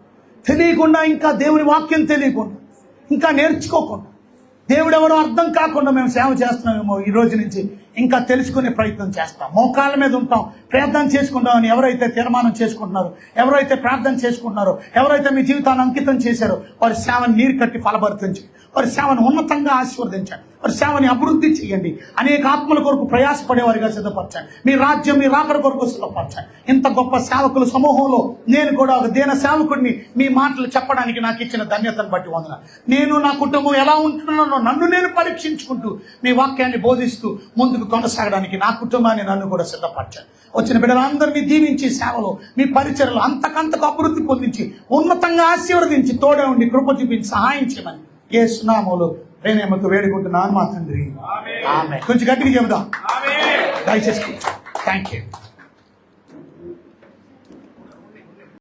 తెలియకుండా, ఇంకా దేవుని వాక్యం తెలియకుండా, ఇంకా నేర్చుకోకుండా, దేవుడు ఎవరో అర్థం కాకుండా మేము సేవ చేస్తున్నామేమో. ఈ రోజు నుంచి ఇంకా తెలుసుకునే ప్రయత్నం చేస్తాం. మోకాళ్ళ మీద ఉంటాం, ప్రార్థన చేసుకుంటామని ఎవరైతే తీర్మానం చేసుకుంటున్నారో, ఎవరైతే ప్రార్థన చేసుకుంటున్నారో, ఎవరైతే మీ జీవితాన్ని అంకితం చేశారో వారి సేవను నీరు కట్టి ఫలభరితం చేయండి. వారి సేవను ఉన్నతంగా ఆశీర్వదించండి. వారి సేవని అభివృద్ధి చేయండి. అనేక ఆత్మల కొరకు ప్రయాసపడేవారిగా సిద్ధపరచండి. మీ రాజ్యం, మీ రాకడ కొరకు సిద్ధపరచండి. ఇంత గొప్ప సేవకుల సమూహంలో నేను కూడా ఒక దీన సేవకుడిని మీ మాటలు చెప్పడానికి నాకు ఇచ్చిన ధన్యతను బట్టి వందనాలు. నేను నా కుటుంబం ఎలా ఉంటున్నానో నన్ను నేను పరీక్షించుకుంటూ మీ వాక్యాన్ని బోధిస్తూ ముందుకు కొనసాగడానికి నా కుటుంబాన్ని, నన్ను కూడా సిద్ధపరచండి. వచ్చిన బిడ్డలందరినీ దీవించి సేవలో మీ పరిచర్యలు అంతకంతకు అభివృద్ధి పొందించి ఉన్నతంగా ఆశీర్వదించి తోడే ఉండి కృప చూపించి సహాయం చేయమని యేసు నామములో ప్రేమతో వేడుకుంటున్నాను మా తండ్రి. ఆమేన్. కొంచెం గట్టిగా చెబుదాం దయచేసి. Thank you.